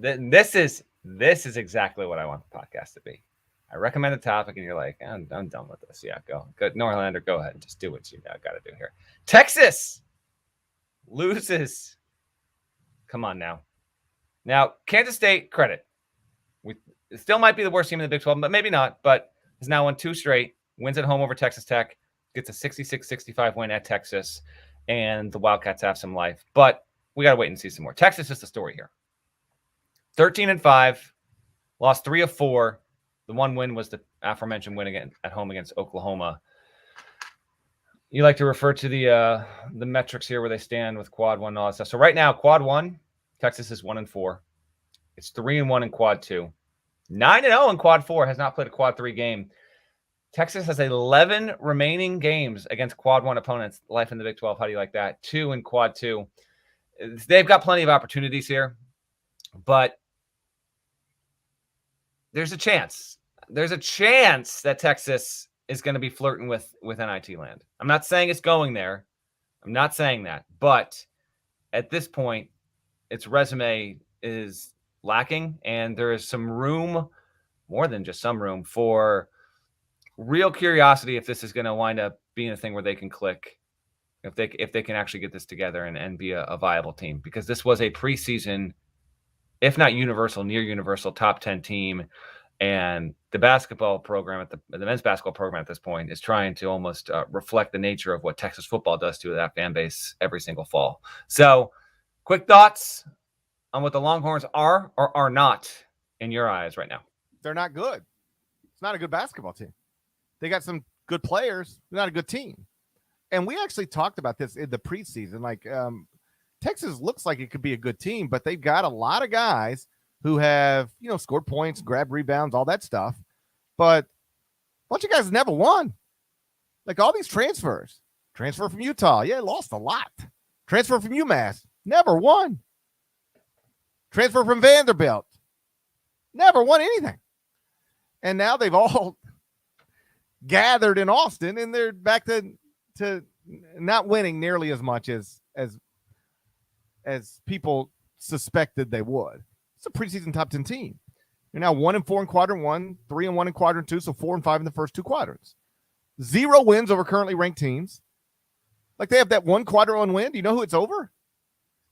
This is exactly what I want the podcast to be. I recommend a topic, and you're like, I'm done with this. Yeah, go. Norlander, go ahead and just do what you got to do here. Texas loses. Come on now. Now, Kansas State, credit. It still might be the worst team in the Big 12, but maybe not. But has now won 2 straight, wins at home over Texas Tech, gets a 66-65 win at Texas, and the Wildcats have some life. But we got to wait and see some more. Texas is the story here. 13-5, lost 3 of 4. The one win was the aforementioned win again at home against Oklahoma. You like to refer to the metrics here where they stand with quad 1 and all that stuff. So right now, quad 1, Texas is 1-4. It's 3-1 in quad 2. 9-0 in quad 4, has not played a quad 3 game. Texas has 11 remaining games against quad 1 opponents. Life in the Big 12. How do you like that? 2 in quad 2. They've got plenty of opportunities here, but there's a chance. There's a chance that Texas is going to be flirting with NIT land. I'm not saying it's going there. I'm not saying that. But at this point, its resume is lacking, and there is some room, more than just some room, for real curiosity if this is going to wind up being a thing where they can click, if they can actually get this together and be a viable team. Because this was a preseason, if not universal, near universal top 10 team. And the basketball program the men's basketball program at this point is trying to almost reflect the nature of what Texas football does to that fan base every single fall. So, quick thoughts on what the Longhorns are or are not in your eyes right now. They're not good. It's not a good basketball team. They got some good players, not a good team. And we actually talked about this in the preseason. Like, Texas looks like it could be a good team, but they've got a lot of guys who have, scored points, grabbed rebounds, all that stuff. But a bunch of guys never won. Like all these transfers. Transfer from Utah. Yeah, lost a lot. Transfer from UMass. Never won. Transfer from Vanderbilt. Never won anything. And now they've all gathered in Austin, and they're back to not winning nearly as much as people suspected they would. It's a preseason top 10 team. You're now 1-4 in quadrant 1, 3-1 in quadrant 2, so 4-5 in the first 2 quadrants. 0 wins over currently ranked teams. Like they have that one quadrant 1 win. Do you know who it's over?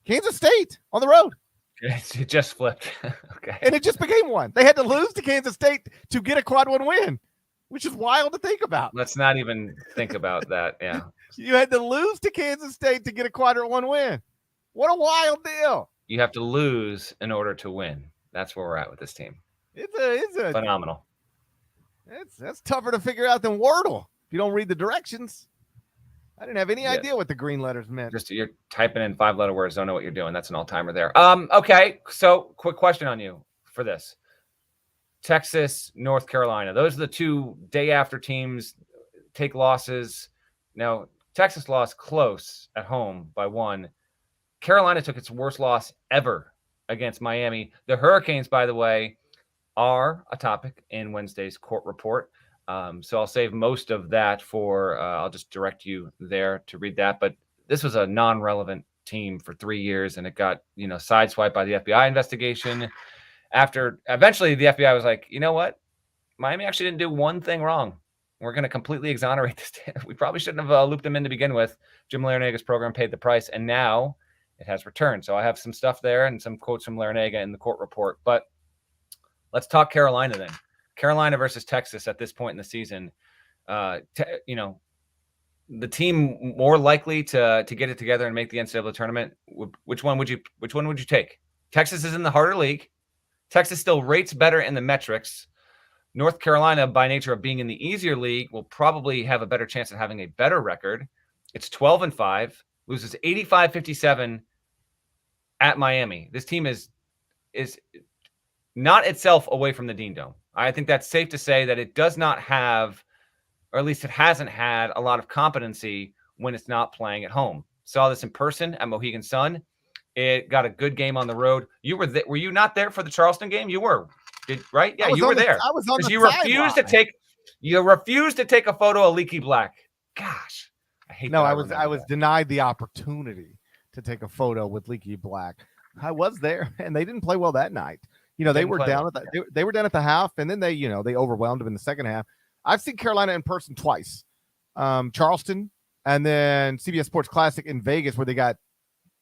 Kansas State on the road. It just flipped. Okay. And it just became one. They had to lose to Kansas State to get a quad 1 win, which is wild to think about. Let's not even think about that. Yeah. You had to lose to Kansas State to get a quadrant 1 win. What a wild deal. You have to lose in order to win. That's where we're at with this team. It's a phenomenal. That's tougher to figure out than Wordle if you don't read the directions. I didn't have any idea what the green letters meant. Just you're typing in 5-letter words, don't know what you're doing. That's an all-timer there. Okay, so quick question on you for this. Texas, North Carolina. Those are the 2 day after teams take losses. Now, Texas lost close at home by 1. Carolina took its worst loss ever against Miami. The Hurricanes, by the way, are a topic in Wednesday's court report. So I'll save most of that for I'll just direct you there to read that. But this was a non-relevant team for 3 years, and it got sideswiped by the FBI investigation. After eventually the FBI was like, you know what? Miami actually didn't do one thing wrong. We're going to completely exonerate this. We probably shouldn't have looped them in to begin with. Jim Larranaga's program paid the price, and now it has returned. So I have some stuff there and some quotes from Larranaga in the court report. But let's talk Carolina then. Carolina versus Texas at this point in the season. The team more likely to get it together and make the NCAA tournament. Which one would you take? Texas is in the harder league. Texas still rates better in the metrics. North Carolina, by nature of being in the easier league, will probably have a better chance of having a better record. It's 12-5, loses 85-57 at Miami. This team is not itself away from the Dean Dome. I think that's safe to say that it does not have, or at least it hasn't had, a lot of competency when it's not playing at home. Saw this in person at Mohegan Sun. It got a good game on the road. You were there. Were you not there for the Charleston game? You were, right? Yeah, you were there. I was on the You refused to take a photo of Leaky Black. Gosh, I hate. No, I was denied the opportunity to take a photo with Leaky Black. I was there, and they didn't play well that night. They were down at they were down at the half, and then they overwhelmed them in the second half. I've seen Carolina in person twice, Charleston, and then CBS Sports Classic in Vegas, where they got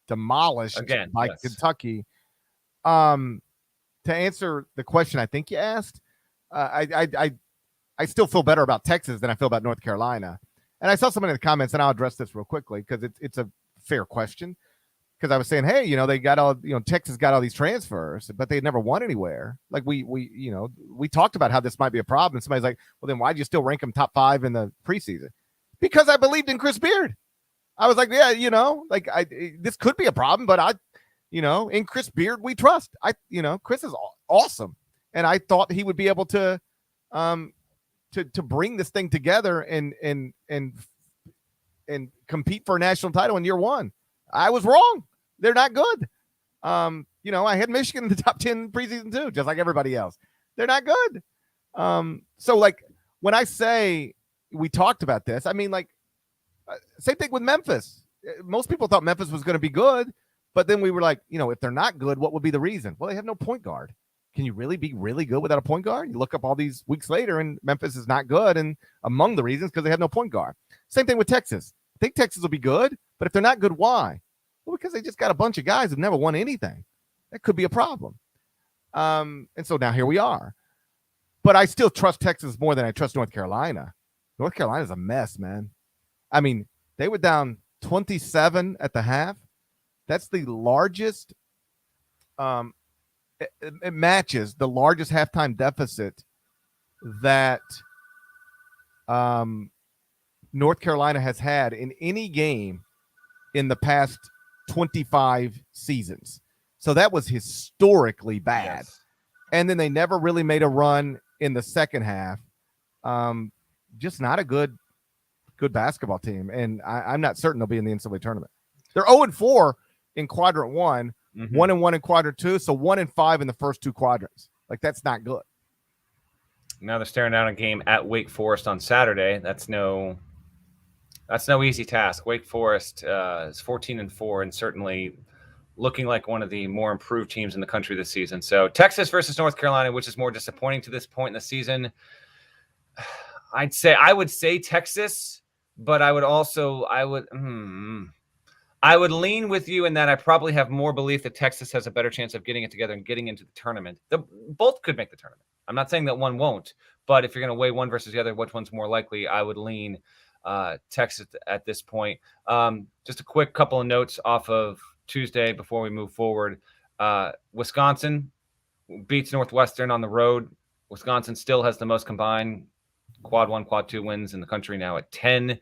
demolished by Kentucky. To answer the question I think you asked, I still feel better about Texas than I feel about North Carolina. And I saw someone in the comments, and I'll address this real quickly because it's a fair question. Because I was saying, hey, they got all, Texas got all these transfers, but they never won anywhere. Like we talked about how this might be a problem. Somebody's like, well, then why do you still rank them top 5 in the preseason? Because I believed in Chris Beard. I was like, yeah, this could be a problem, but in Chris Beard we trust. Chris is awesome, and I thought he would be able to bring this thing together and compete for a national title in year one. I was wrong. They're not good. I had Michigan in the top 10 preseason too, just like everybody else. They're not good. So like when I say we talked about this, I mean like same thing with Memphis. Most people thought Memphis was going to be good, but then we were like, if they're not good, what would be the reason? Well, they have no point guard. Can you really be really good without a point guard? You look up all these weeks later, and Memphis is not good, and among the reasons because they have no point guard. Same thing with Texas. I think Texas will be good, but if they're not good, why? Well, because they just got a bunch of guys who've never won anything. That could be a problem. And so now here we are. But I still trust Texas more than I trust North Carolina. North Carolina's a mess, man. I mean, they were down 27 at the half. That's the largest. It matches the largest halftime deficit that North Carolina has had in any game in the past 25 seasons. So that was historically bad. Yes. And then they never really made a run in the second half. Just not a good basketball team. And I'm not certain they'll be in the NCAA tournament. They're 0-4 in quadrant 1, 1-1 in quadrant 2. So 1-5 in the first 2 quadrants. Like that's not good. Now they're staring down a game at Wake Forest on Saturday. That's no easy task. Wake Forest is 14-4 and certainly looking like one of the more improved teams in the country this season. So Texas versus North Carolina, which is more disappointing to this point in the season. I would say Texas, but I would lean with you in that I probably have more belief that Texas has a better chance of getting it together and getting into the tournament. Both could make the tournament. I'm not saying that one won't, but if you're going to weigh one versus the other, which one's more likely, I would lean Texas at this point. Just a quick couple of notes off of Tuesday before we move forward. Wisconsin beats Northwestern on the road. Wisconsin still has the most combined quad 1, quad 2 wins in the country now at 10.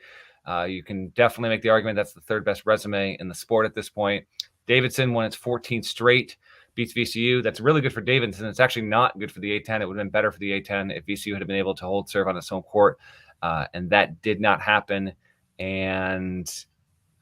You can definitely make the argument that's the third best resume in the sport at this point. Davidson won its 14th straight, beats VCU. That's really good for Davidson. It's actually not good for the A-10. It would have been better for the A-10 if VCU had been able to hold serve on its home court, and that did not happen. And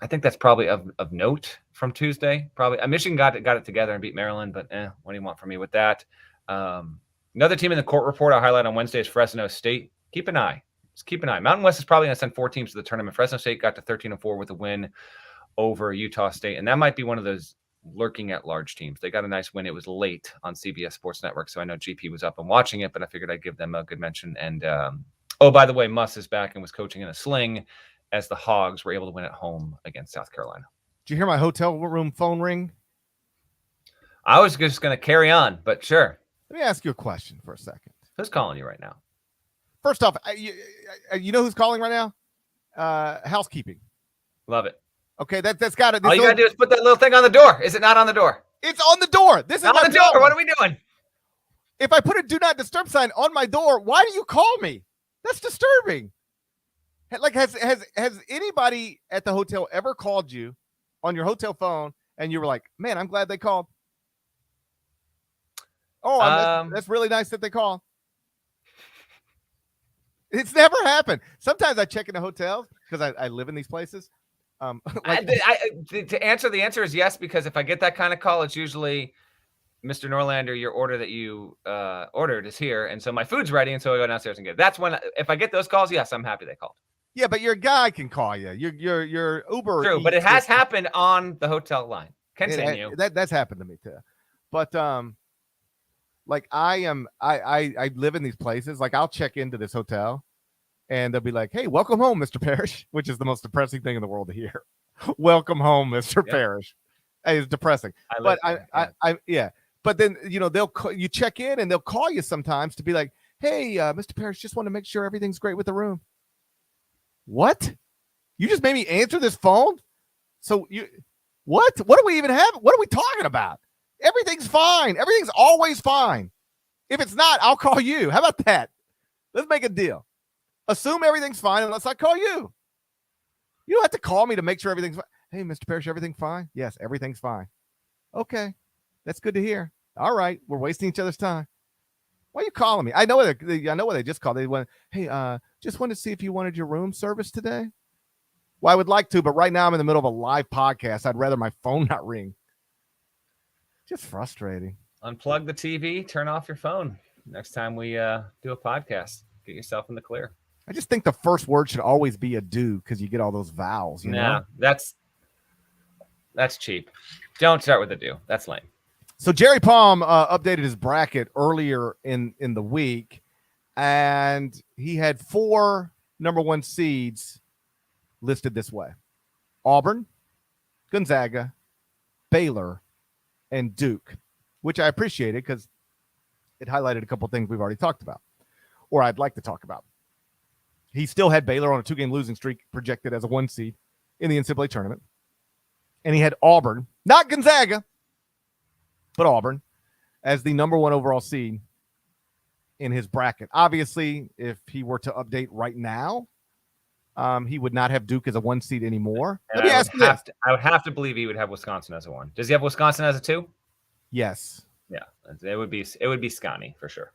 I think that's probably of note from Tuesday. Probably Michigan got it together and beat Maryland, but what do you want from me with that? Another team in the court report I'll highlight on Wednesday is Fresno State. Keep an eye. Just keep an eye. Mountain West is probably going to send 4 teams to the tournament. Fresno State got to 13-4 with a win over Utah State, and that might be one of those lurking at large teams. They got a nice win. It was late on CBS Sports Network, so I know GP was up and watching it, but I figured I'd give them a good mention. And by the way, Muss is back and was coaching in a sling as the Hogs were able to win at home against South Carolina. Did you hear my hotel room phone ring? I was just going to carry on, but sure. Let me ask you a question for a second. Who's calling you right now? First off, you know who's calling right now? Housekeeping. Love it. Okay, that's got it. All you got to do is put that little thing on the door. Is it not on the door? It's on the door. This is on the door. What are we doing? If I put a do not disturb sign on my door, why do you call me? That's disturbing. Like, has anybody at the hotel ever called you on your hotel phone and you were like, man, I'm glad they called? Oh, that's really nice that they called. It's never happened. Sometimes I check into hotels because I live in these places. To answer, the answer is yes, because if I get that kind of call, it's usually, Mr. Norlander, your order that you ordered is here, and so my food's ready, and so I go downstairs and get it. That's when, if I get those calls, yes, I'm happy they called. Yeah, but your guy can call you. Your Uber. True, but it has happened on the hotel line. Continue. That's happened to me too. But like I live in these places. Like I'll check into this hotel, and they'll be like, "Hey, welcome home, Mr. Parrish," which is the most depressing thing in the world to hear. Welcome home, Mr. Parrish. Hey, it's depressing. But But then they'll you check in and they'll call you sometimes to be like, "Hey, Mr. Parrish, just want to make sure everything's great with the room." What? You just made me answer this phone? So what? What do we even have? What are we talking about? Everything's fine. Everything's always fine. If it's not, I'll call you. How about that? Let's make a deal. Assume everything's fine unless I call you. You don't have to call me to make sure everything's fine. Hey, Mr. Parrish, everything fine? Yes, everything's fine. Okay. That's good to hear. All right. We're wasting each other's time. Why are you calling me? I know what they just called. They went, hey, just wanted to see if you wanted your room service today. Well, I would like to, but right now I'm in the middle of a live podcast. I'd rather my phone not ring. Just frustrating. Unplug the TV, turn off your phone. Next time we do a podcast, get yourself in the clear. I just think the first word should always be a do because you get all those vowels. You know? That's cheap. Don't start with a do. That's lame. So Jerry Palm updated his bracket earlier in the week, and he had 4 number 1 seeds listed this way: Auburn, Gonzaga, Baylor, and Duke, which I appreciated because it highlighted a couple things we've already talked about, or I'd like to talk about. He still had Baylor on a 2-game losing streak projected as a 1 seed in the NCAA tournament. And he had Auburn, not Gonzaga, but Auburn, as the number 1 overall seed in his bracket. Obviously, if he were to update right now, he would not have Duke as a 1 seed anymore. Let me ask you this. I would have to believe he would have Wisconsin as a 1. Does he have Wisconsin as a 2? Yes. Yeah, it would be Scotty for sure.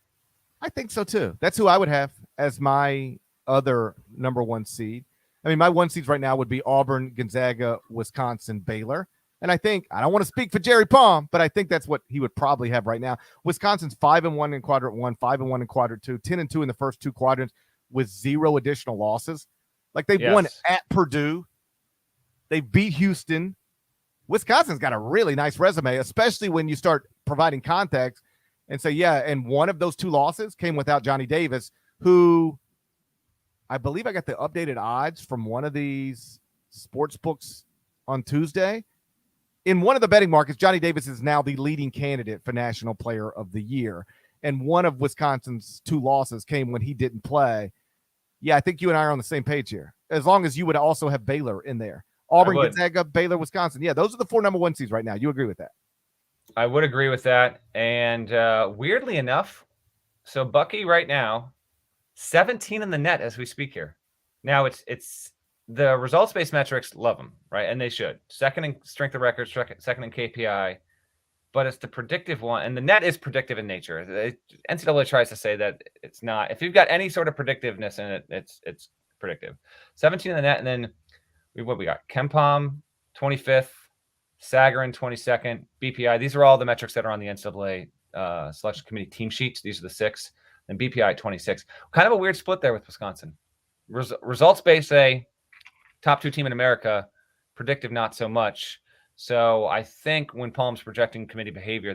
I think so too. That's who I would have as my other number 1 seed. I mean, my 1 seeds right now would be Auburn, Gonzaga, Wisconsin, Baylor. And I don't want to speak for Jerry Palm, but I think that's what he would probably have right now. Wisconsin's 5-1 in quadrant 1, 5-1 in quadrant 2, 10-2 in the first 2 quadrants with 0 additional losses. Like they've won at Purdue. They beat Houston. Wisconsin's got a really nice resume, especially when you start providing context and say, yeah, and one of those 2 losses came without Johnny Davis, who I believe I got the updated odds from one of these sports books on Tuesday. In one of the betting markets, Johnny Davis is now the leading candidate for National Player of the Year. And one of Wisconsin's 2 losses came when he didn't play. Yeah, I think you and I are on the same page here. As long as you would also have Baylor in there. Auburn, Gonzaga, Baylor, Wisconsin. Yeah, those are the 4 number 1 seeds right now. You agree with that? I would agree with that. And weirdly enough, so Bucky right now, 17 in the net as we speak here. Now it's the results-based metrics, love them, right? And they should. Second in strength of record, second in KPI, but it's the predictive one. And the net is predictive in nature. NCAA tries to say that it's not. If you've got any sort of predictiveness in it, it's predictive. 17 in the net, and then what we got? KenPom, 25th, Sagarin, 22nd, BPI. These are all the metrics that are on the NCAA selection committee team sheets. These are the 6. And BPI 26. Kind of a weird split there with Wisconsin. Results-based, top 2 team in America. Predictive, not so much. So I think when Palm's projecting committee behavior,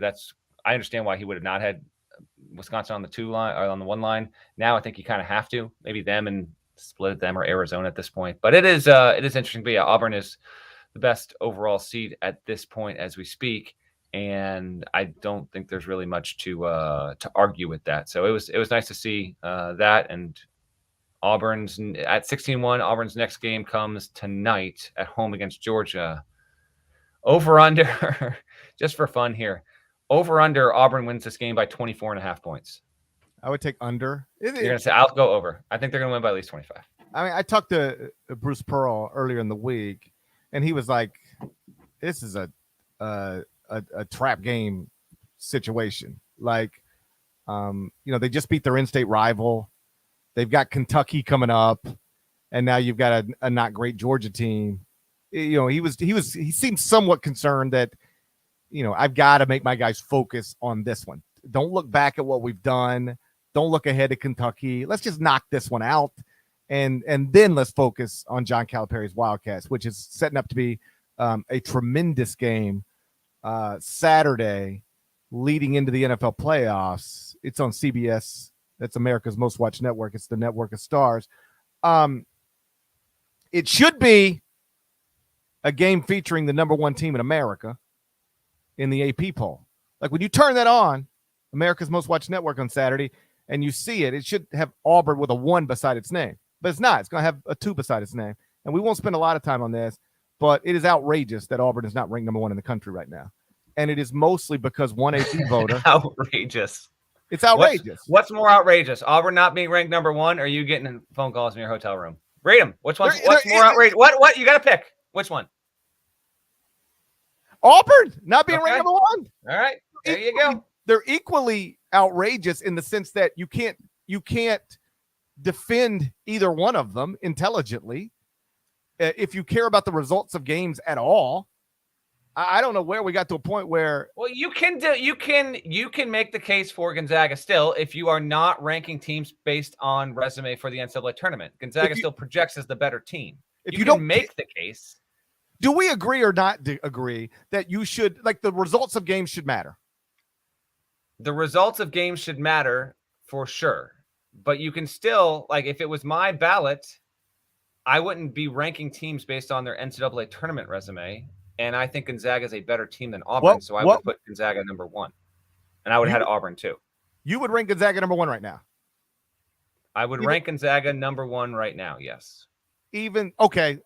I understand why he would have not had Wisconsin on the 2 line or on the 1 line. Now I think you kind of have to. Maybe them and split them or Arizona at this point. But it is interesting. But yeah, Auburn is the best overall seed at this point as we speak. And I don't think there's really much to argue with that. So it was nice to see that. And Auburn's at 16-1. Auburn's next game comes tonight at home against Georgia. Over under, just for fun here. Over under, Auburn wins this game by 24.5 points. I would take under. You're gonna say I'll go over. I think they're gonna win by at least 25. I mean, I talked to Bruce Pearl earlier in the week, and he was like, "This is a trap game situation. Like, they just beat their in-state rival. They've got Kentucky coming up, and now you've got a not great Georgia team. He seemed somewhat concerned that, I've got to make my guys focus on this one. Don't look back at what we've done. Don't look ahead to Kentucky. Let's just knock this one out, and then let's focus on John Calipari's Wildcats, which is setting up to be a tremendous game Saturday leading into the NFL playoffs. It's on CBS. That's America's most watched network. It's the network of stars. It should be a game featuring the number 1 team in America in the AP poll. Like when you turn that on, America's most watched network on Saturday, and you see it, it should have Auburn with a 1 beside its name. But it's not. It's going to have a 2 beside its name. and we won't spend a lot of time on this, but it is outrageous that Auburn is not ranked number 1 in the country right now. And it is mostly because one AP voter. Outrageous. It's outrageous. What's more outrageous? Auburn not being ranked number 1, or you getting phone calls in your hotel room? Rate them. What's more outrageous? What? You got to pick. Which one? Auburn not being ranked number 1. All right. There you go. They're equally outrageous in the sense that you can't defend either one of them intelligently if you care about the results of games at all. I don't know where we got to a point where. Well, you can make the case for Gonzaga still if you are not ranking teams based on resume for the NCAA tournament. Gonzaga still projects as the better team. If you don't make the case. Do we agree or not agree that you should, like, the results of games should matter? The results of games should matter for sure. But you can still, like, if it was my ballot, I wouldn't be ranking teams based on their NCAA tournament resume. And I think Gonzaga is a better team than Auburn, so I would put Gonzaga number 1. And I would have had Auburn too. You would rank Gonzaga number 1 right now? I would rank Gonzaga number 1 right now, yes. Okay.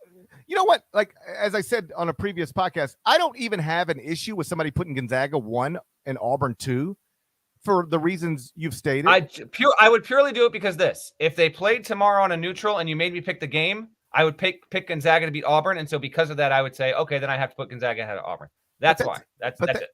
You know what? Like, as I said on a previous podcast, I don't even have an issue with somebody putting Gonzaga 1 and Auburn 2 for the reasons you've stated. I would purely do it because if they played tomorrow on a neutral and you made me pick the game, I would pick Gonzaga to beat Auburn. And so because of that, I would say, okay, then I have to put Gonzaga ahead of Auburn. That's why. That's it.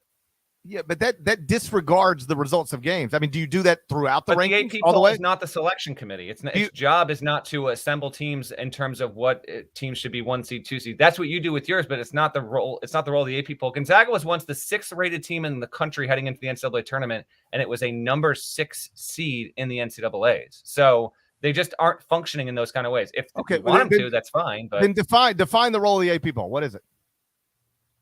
Yeah, but that disregards the results of games. I mean, do you do that throughout the rankings? The AP poll is not the selection committee. Its job is not to assemble teams in terms of what teams should be 1 seed, 2 seed. That's what you do with yours, but it's not the role. It's not the role of the AP poll. Gonzaga was once the 6th rated team in the country heading into the NCAA tournament, and it was a number 6 seed in the NCAAs. So they just aren't functioning in those kind of ways. If you want them to, that's fine. But then define the role of the AP poll. What is it?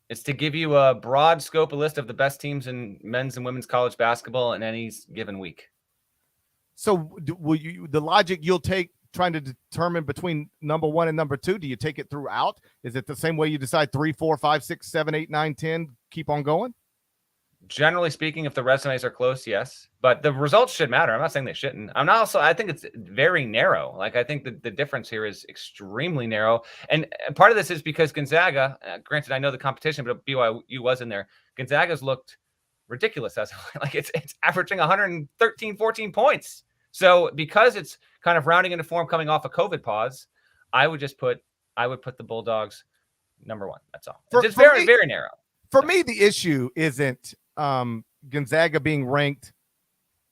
It's to give you a broad scope, a list of the best teams in men's and women's college basketball in any given week. So will the logic you'll take trying to determine between number 1 and number 2, do you take it throughout? Is it the same way you decide 3, 4, 5, 6, 7, 8, 9, 10, keep on going? Generally speaking, if the resumes are close, yes. But the results should matter. I'm not saying they shouldn't. I think it's very narrow. Like, I think the difference here is extremely narrow. And part of this is because Gonzaga, granted, I know the competition, but BYU was in there. Gonzaga's looked ridiculous. Like it's averaging 113, 14 points. So because it's kind of rounding into form coming off a COVID pause, I would put the Bulldogs number 1. That's all. Just very, very narrow. For me, the issue isn't Gonzaga being ranked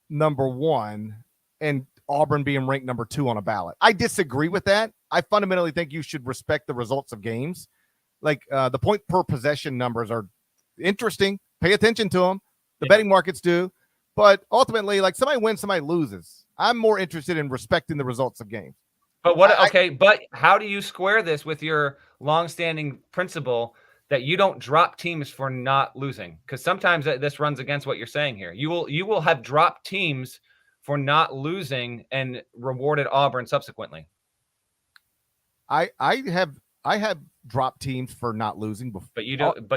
number 1 and Auburn being ranked number 2 on a ballot. I disagree with that. I fundamentally think you should respect the results of games. Like the point per possession numbers are interesting. Pay attention to them. The betting markets do. But ultimately, like, somebody wins, somebody loses. I'm more interested in respecting the results of games. But but how do you square this with your longstanding principle that you don't drop teams for not losing? Because sometimes this runs against what you're saying here. You will have dropped teams for not losing and rewarded Auburn subsequently. I have dropped teams for not losing before. But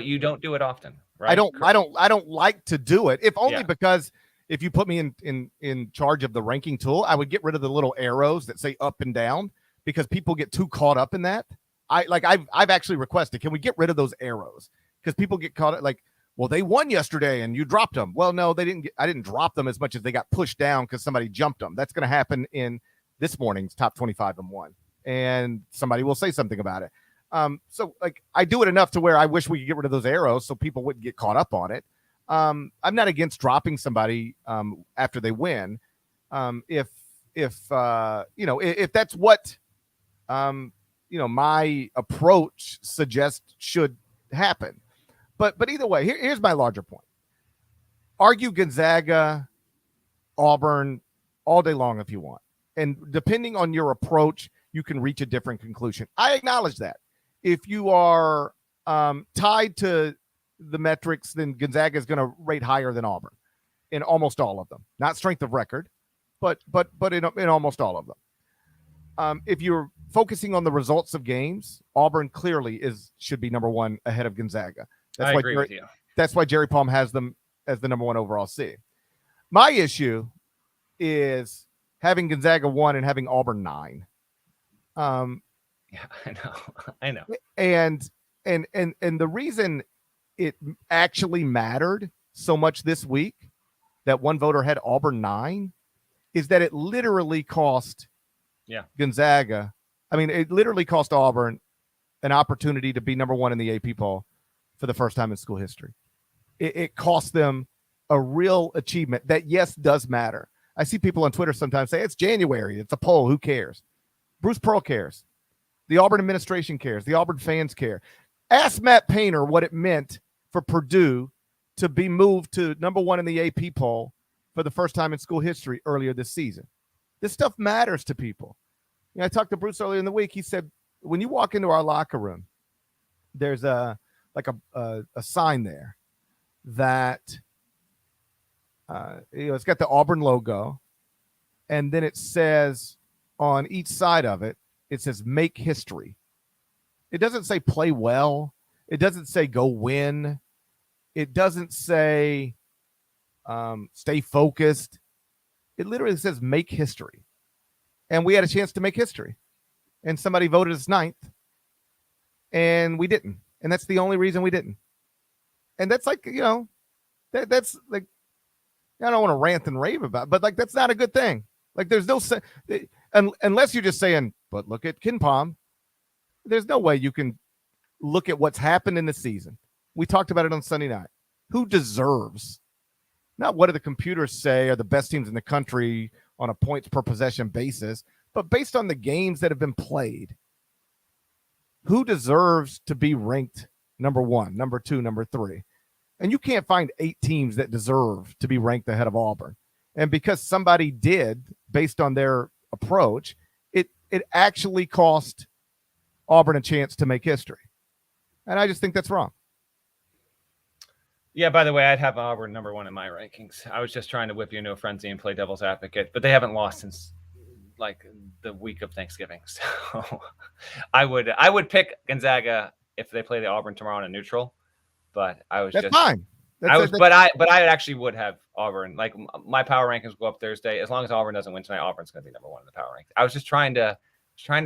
you don't do it often, right? I don't like to do it, if only because if you put me in charge of the ranking tool, I would get rid of the little arrows that say up and down, because people get too caught up in that. I've actually requested, can we get rid of those arrows? Because people get caught up, like, well, they won yesterday and you dropped them. Well, no, they didn't. I didn't drop them as much as they got pushed down because somebody jumped them. That's going to happen in this morning's top 25 and 1, and somebody will say something about it. So like, I do it enough to where I wish we could get rid of those arrows so people wouldn't get caught up on it. I'm not against dropping somebody after they win. If that's what my approach suggests should happen. But either way, here's my larger point. Argue Gonzaga, Auburn all day long if you want. And depending on your approach, you can reach a different conclusion. I acknowledge that. If you are tied to the metrics, then Gonzaga is going to rate higher than Auburn in almost all of them. Not strength of record, but in almost all of them. If you're focusing on the results of games, Auburn clearly should be number 1 ahead of Gonzaga. I agree with you. That's why Jerry Palm has them as the number 1 overall seed. My issue is having Gonzaga 1 and having Auburn 9. Yeah, I know. And the reason it actually mattered so much this week that one voter had Auburn 9 is that it literally cost Gonzaga. I mean, it literally cost Auburn an opportunity to be number one in the AP poll for the first time in school history. It cost them a real achievement that, yes, does matter. I see people on Twitter sometimes say it's January, it's a poll, who cares? Bruce Pearl cares. The Auburn administration cares. The Auburn fans care. Ask Matt Painter what it meant for Purdue to be moved to number one in the AP poll for the first time in school history earlier this season. This stuff matters to people. You know, I talked to Bruce earlier in the week. He said, when you walk into our locker room, there's a sign there that it's got the Auburn logo, and then it says on each side of it, it says make history. It doesn't say play well. It doesn't say go win. It doesn't say stay focused. It literally says make history. And we had a chance to make history. And somebody voted us 9th. And we didn't. And that's the only reason we didn't. And that's like, you know, that's like, I don't want to rant and rave about it, but like, that's not a good thing. Like, there's no, unless you're just saying, but look at KenPom. There's no way you can look at what's happened in the season. We talked about it on Sunday night. Who deserves, not what do the computers say are the best teams in the country on a points per possession basis, but based on the games that have been played, who deserves to be ranked number 1, number 2, number 3? And you can't find 8 teams that deserve to be ranked ahead of Auburn. And because somebody did, based on their approach, it actually cost Auburn a chance to make history. And I just think that's wrong. Yeah, by the way, I'd have Auburn number 1 in my rankings. I was just trying to whip you into a frenzy and play devil's advocate, but they haven't lost since like the week of Thanksgiving. So I would pick Gonzaga if they play the Auburn tomorrow in a neutral, but that's fine. But I actually would have Auburn. Like, my power rankings go up Thursday. As long as Auburn doesn't win tonight, Auburn's going to be number 1 in the power rankings. I was just trying to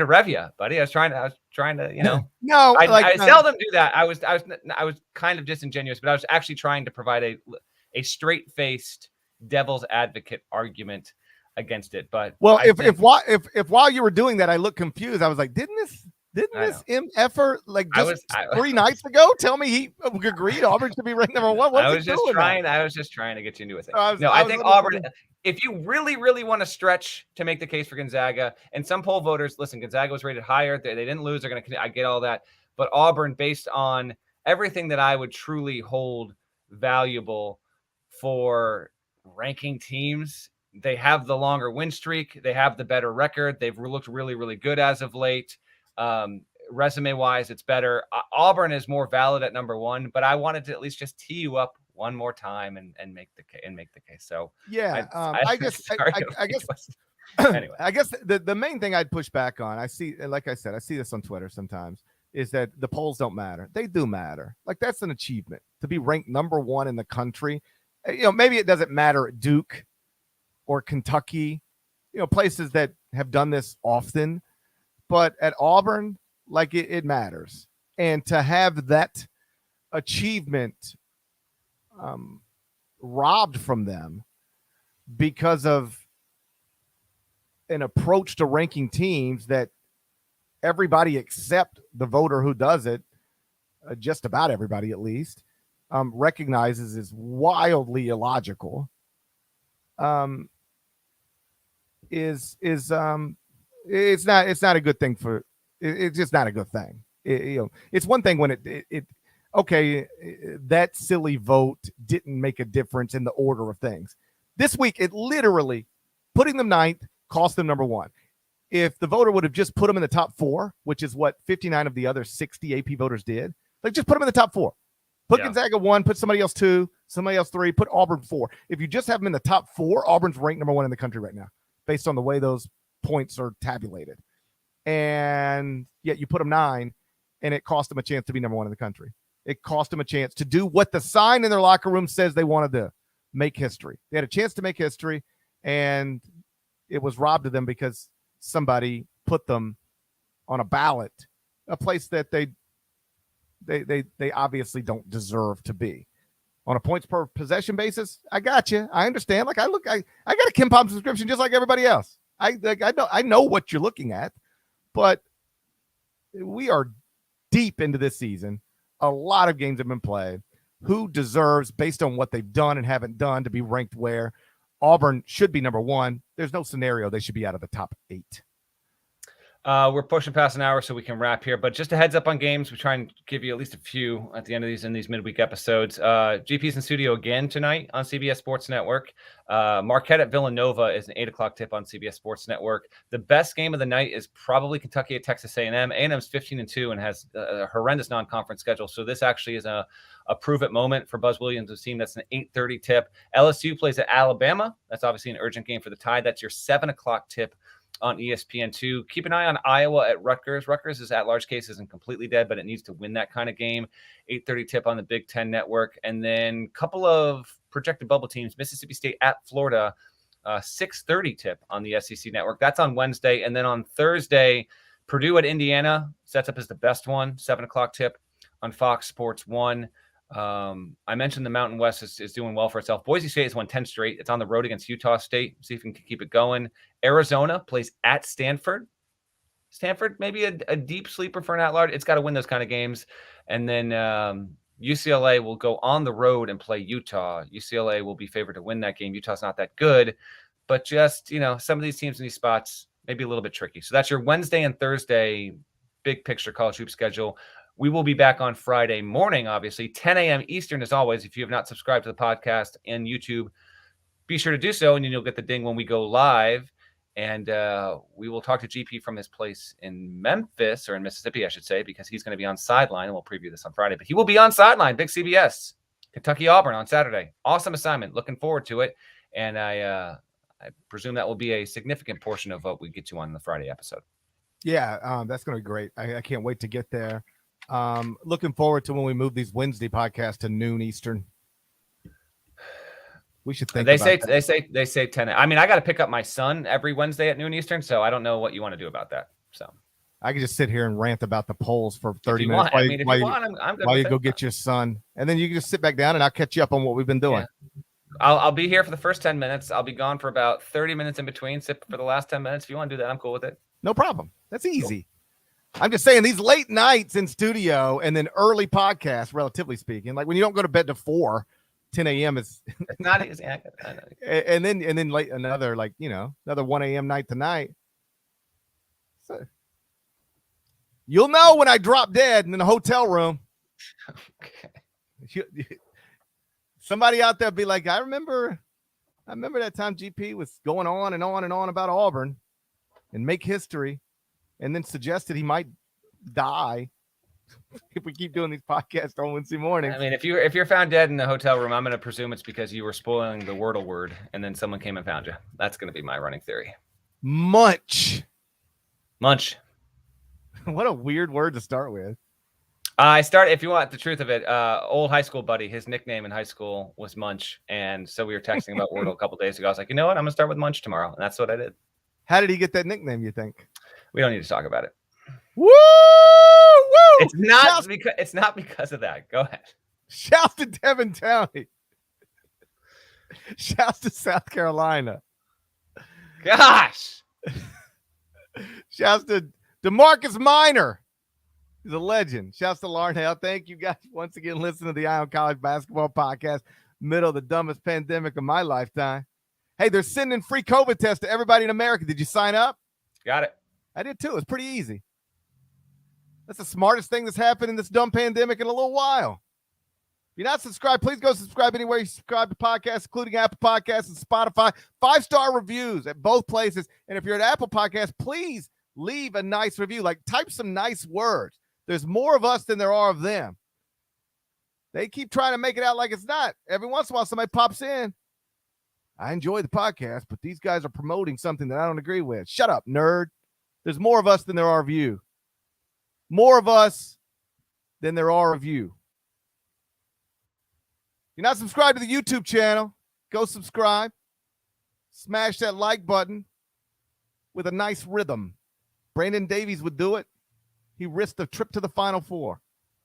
rev you, buddy. I was trying to, you know. No, I seldom do that. I was kind of disingenuous, but I was actually trying to provide a straight-faced devil's advocate argument against it. But if while you were doing that, I looked confused. I was like, didn't this MFer like just 3 nights ago tell me he agreed Auburn should be ranked number 1? I was just trying to get you into a thing. I think Auburn, if you really, really want to stretch to make the case for Gonzaga, and some poll voters, listen, Gonzaga was rated higher. They didn't lose. They're going to, I get all that. But Auburn, based on everything that I would truly hold valuable for ranking teams, they have the longer win streak. They have the better record. They've looked really, really good as of late. Resume wise, it's better. Auburn is more valid at number 1, but I wanted to at least just tee you up one more time and make the case. So yeah, I guess anyway. I guess the main thing I'd push back on, I see, like I said, I see this on Twitter sometimes, is that the polls don't matter. They do matter. Like, that's an achievement to be ranked number 1 in the country. You know, maybe it doesn't matter at Duke or Kentucky, you know, places that have done this often. But at Auburn, like, it matters. And to have that achievement robbed from them because of an approach to ranking teams that everybody except the voter who does it, just about everybody at least, recognizes is wildly illogical, it's not a good thing for, it's just not a good thing. You know, it's one thing when okay, that silly vote didn't make a difference in the order of things. This week, it literally, putting them 9th cost them number 1. If the voter would have just put them in the top 4, which is what 59 of the other 60 AP voters did, like, just put them in the top 4. Put Gonzaga 1, put somebody else 2, somebody else 3, put Auburn 4. If you just have them in the top 4, Auburn's ranked number 1 in the country right now, based on the way those points are tabulated. And yet you put them 9, and it cost them a chance to be number 1 in the country. It cost them a chance to do what the sign in their locker room says they want to do, make history. They had a chance to make history, and it was robbed of them because somebody put them on a ballot, a place that they obviously don't deserve to be. On a points per possession basis, I got you. I understand. Like I got a Kim Pom subscription just like everybody else. I know what you're looking at, but we are deep into this season. A lot of games have been played. Who deserves, based on what they've done and haven't done, to be ranked where? Auburn should be number 1. There's no scenario they should be out of the top 8. We're pushing past an hour, so we can wrap here. But just a heads up on games. We try and give you at least a few at the end of these midweek episodes. GP's in studio again tonight on CBS Sports Network. Marquette at Villanova is an 8:00 tip on CBS Sports Network. The best game of the night is probably Kentucky at Texas A&M. A&M's 15-2 and has a horrendous non-conference schedule. So this actually is a prove-it moment for Buzz Williams' team. That's an 8:30 tip. LSU plays at Alabama. That's obviously an urgent game for the Tide. That's your 7:00 tip on ESPN2. Keep an eye on Iowa at Rutgers. Rutgers is at large case isn't completely dead, but it needs to win that kind of game. 8:30 tip on the Big Ten Network. And then a couple of projected bubble teams, Mississippi State at Florida, 6:30 tip on the SEC Network. That's on Wednesday. And then on Thursday, Purdue at Indiana sets up as the best one, 7:00 tip on Fox Sports 1. I mentioned the Mountain West is doing well for itself. Boise State has won 10 straight. It's on the road against Utah State. See if we can keep it going. Arizona plays at Stanford. Stanford, maybe a deep sleeper for an at-large. It's got to win those kind of games. And then UCLA will go on the road and play Utah. UCLA will be favored to win that game. Utah's not that good, but just, some of these teams in these spots may be a little bit tricky. So that's your Wednesday and Thursday big picture college hoop schedule. We will be back on Friday morning, obviously, 10 a.m. Eastern, as always. If you have not subscribed to the podcast and YouTube, be sure to do so, and then you'll get the ding when we go live. And we will talk to GP from his place in Memphis, or in Mississippi, I should say, because he's going to be on sideline, and we'll preview this on Friday. But he will be on sideline, big CBS, Kentucky-Auburn on Saturday. Awesome assignment. Looking forward to it. And I presume that will be a significant portion of what we get to on the Friday episode. Yeah, that's going to be great. I can't wait to get there. Looking forward to when we move these Wednesday podcasts to noon Eastern. We should think. They say 10. I mean, I got to pick up my son every Wednesday at noon Eastern, so I don't know what you want to do about that. So I could just sit here and rant about the polls for 30 Want, minutes. I'm good while you go get your son, and then you can just sit back down, and I'll catch you up on what we've been doing. Yeah. I'll be here for the first 10 minutes. I'll be gone for about 30 minutes in between. Sit for the last 10 minutes. If you want to do that, I'm cool with it. No problem. That's easy. Cool. I'm just saying these late nights in studio and then early podcasts, relatively speaking, like when you don't go to bed to 10 a.m. is it's not easy. And then late another 1 a.m. night tonight. So you'll know when I drop dead in the hotel room. Okay. Somebody out there be like, I remember that time GP was going on and on and on about Auburn and make history. And then suggested he might die if we keep doing these podcasts on Wednesday morning. I mean, if you're found dead in the hotel room, I'm going to presume it's because you were spoiling the Wordle word, and then someone came and found you. That's going to be my running theory. Munch. Munch. What a weird word to start with. If you want the truth of it, old high school buddy, his nickname in high school was Munch, and so we were texting about Wordle a couple days ago. I was like, you know what? I'm going to start with Munch tomorrow, and that's what I did. How did he get that nickname, you think? We don't need to talk about it. Woo! Woo! It's not because of that. Go ahead. Shouts to Devin Downey. Shouts to South Carolina. Gosh. Shouts to DeMarcus Minor. He's a legend. Shouts to Lauren Hale. Thank you guys once again listening to the Eye on College Basketball Podcast. Middle of the dumbest pandemic of my lifetime. Hey, they're sending free COVID tests to everybody in America. Did you sign up? Got it. I did too. It's pretty easy. That's the smartest thing that's happened in this dumb pandemic in a little while. If you're not subscribed, please go subscribe anywhere you subscribe to podcasts, including Apple Podcasts and Spotify. 5-star reviews at both places. And if you're at Apple Podcasts, please leave a nice review. Like, type some nice words. There's more of us than there are of them. They keep trying to make it out like it's not. Every once in a while, somebody pops in. I enjoy the podcast, but these guys are promoting something that I don't agree with. Shut up, nerd. There's more of us than there are of you. More of us than there are of you. If you're not subscribed to the YouTube channel, go subscribe. Smash that like button with a nice rhythm. Brandon Davies would do it. He risked a trip to the Final Four.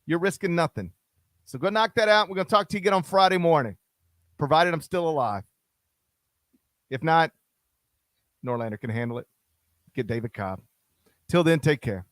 You're risking nothing. So go knock that out. We're going to talk to you again on Friday morning, provided I'm still alive. If not, Norlander can handle it. Get David Cobb. Till then, take care.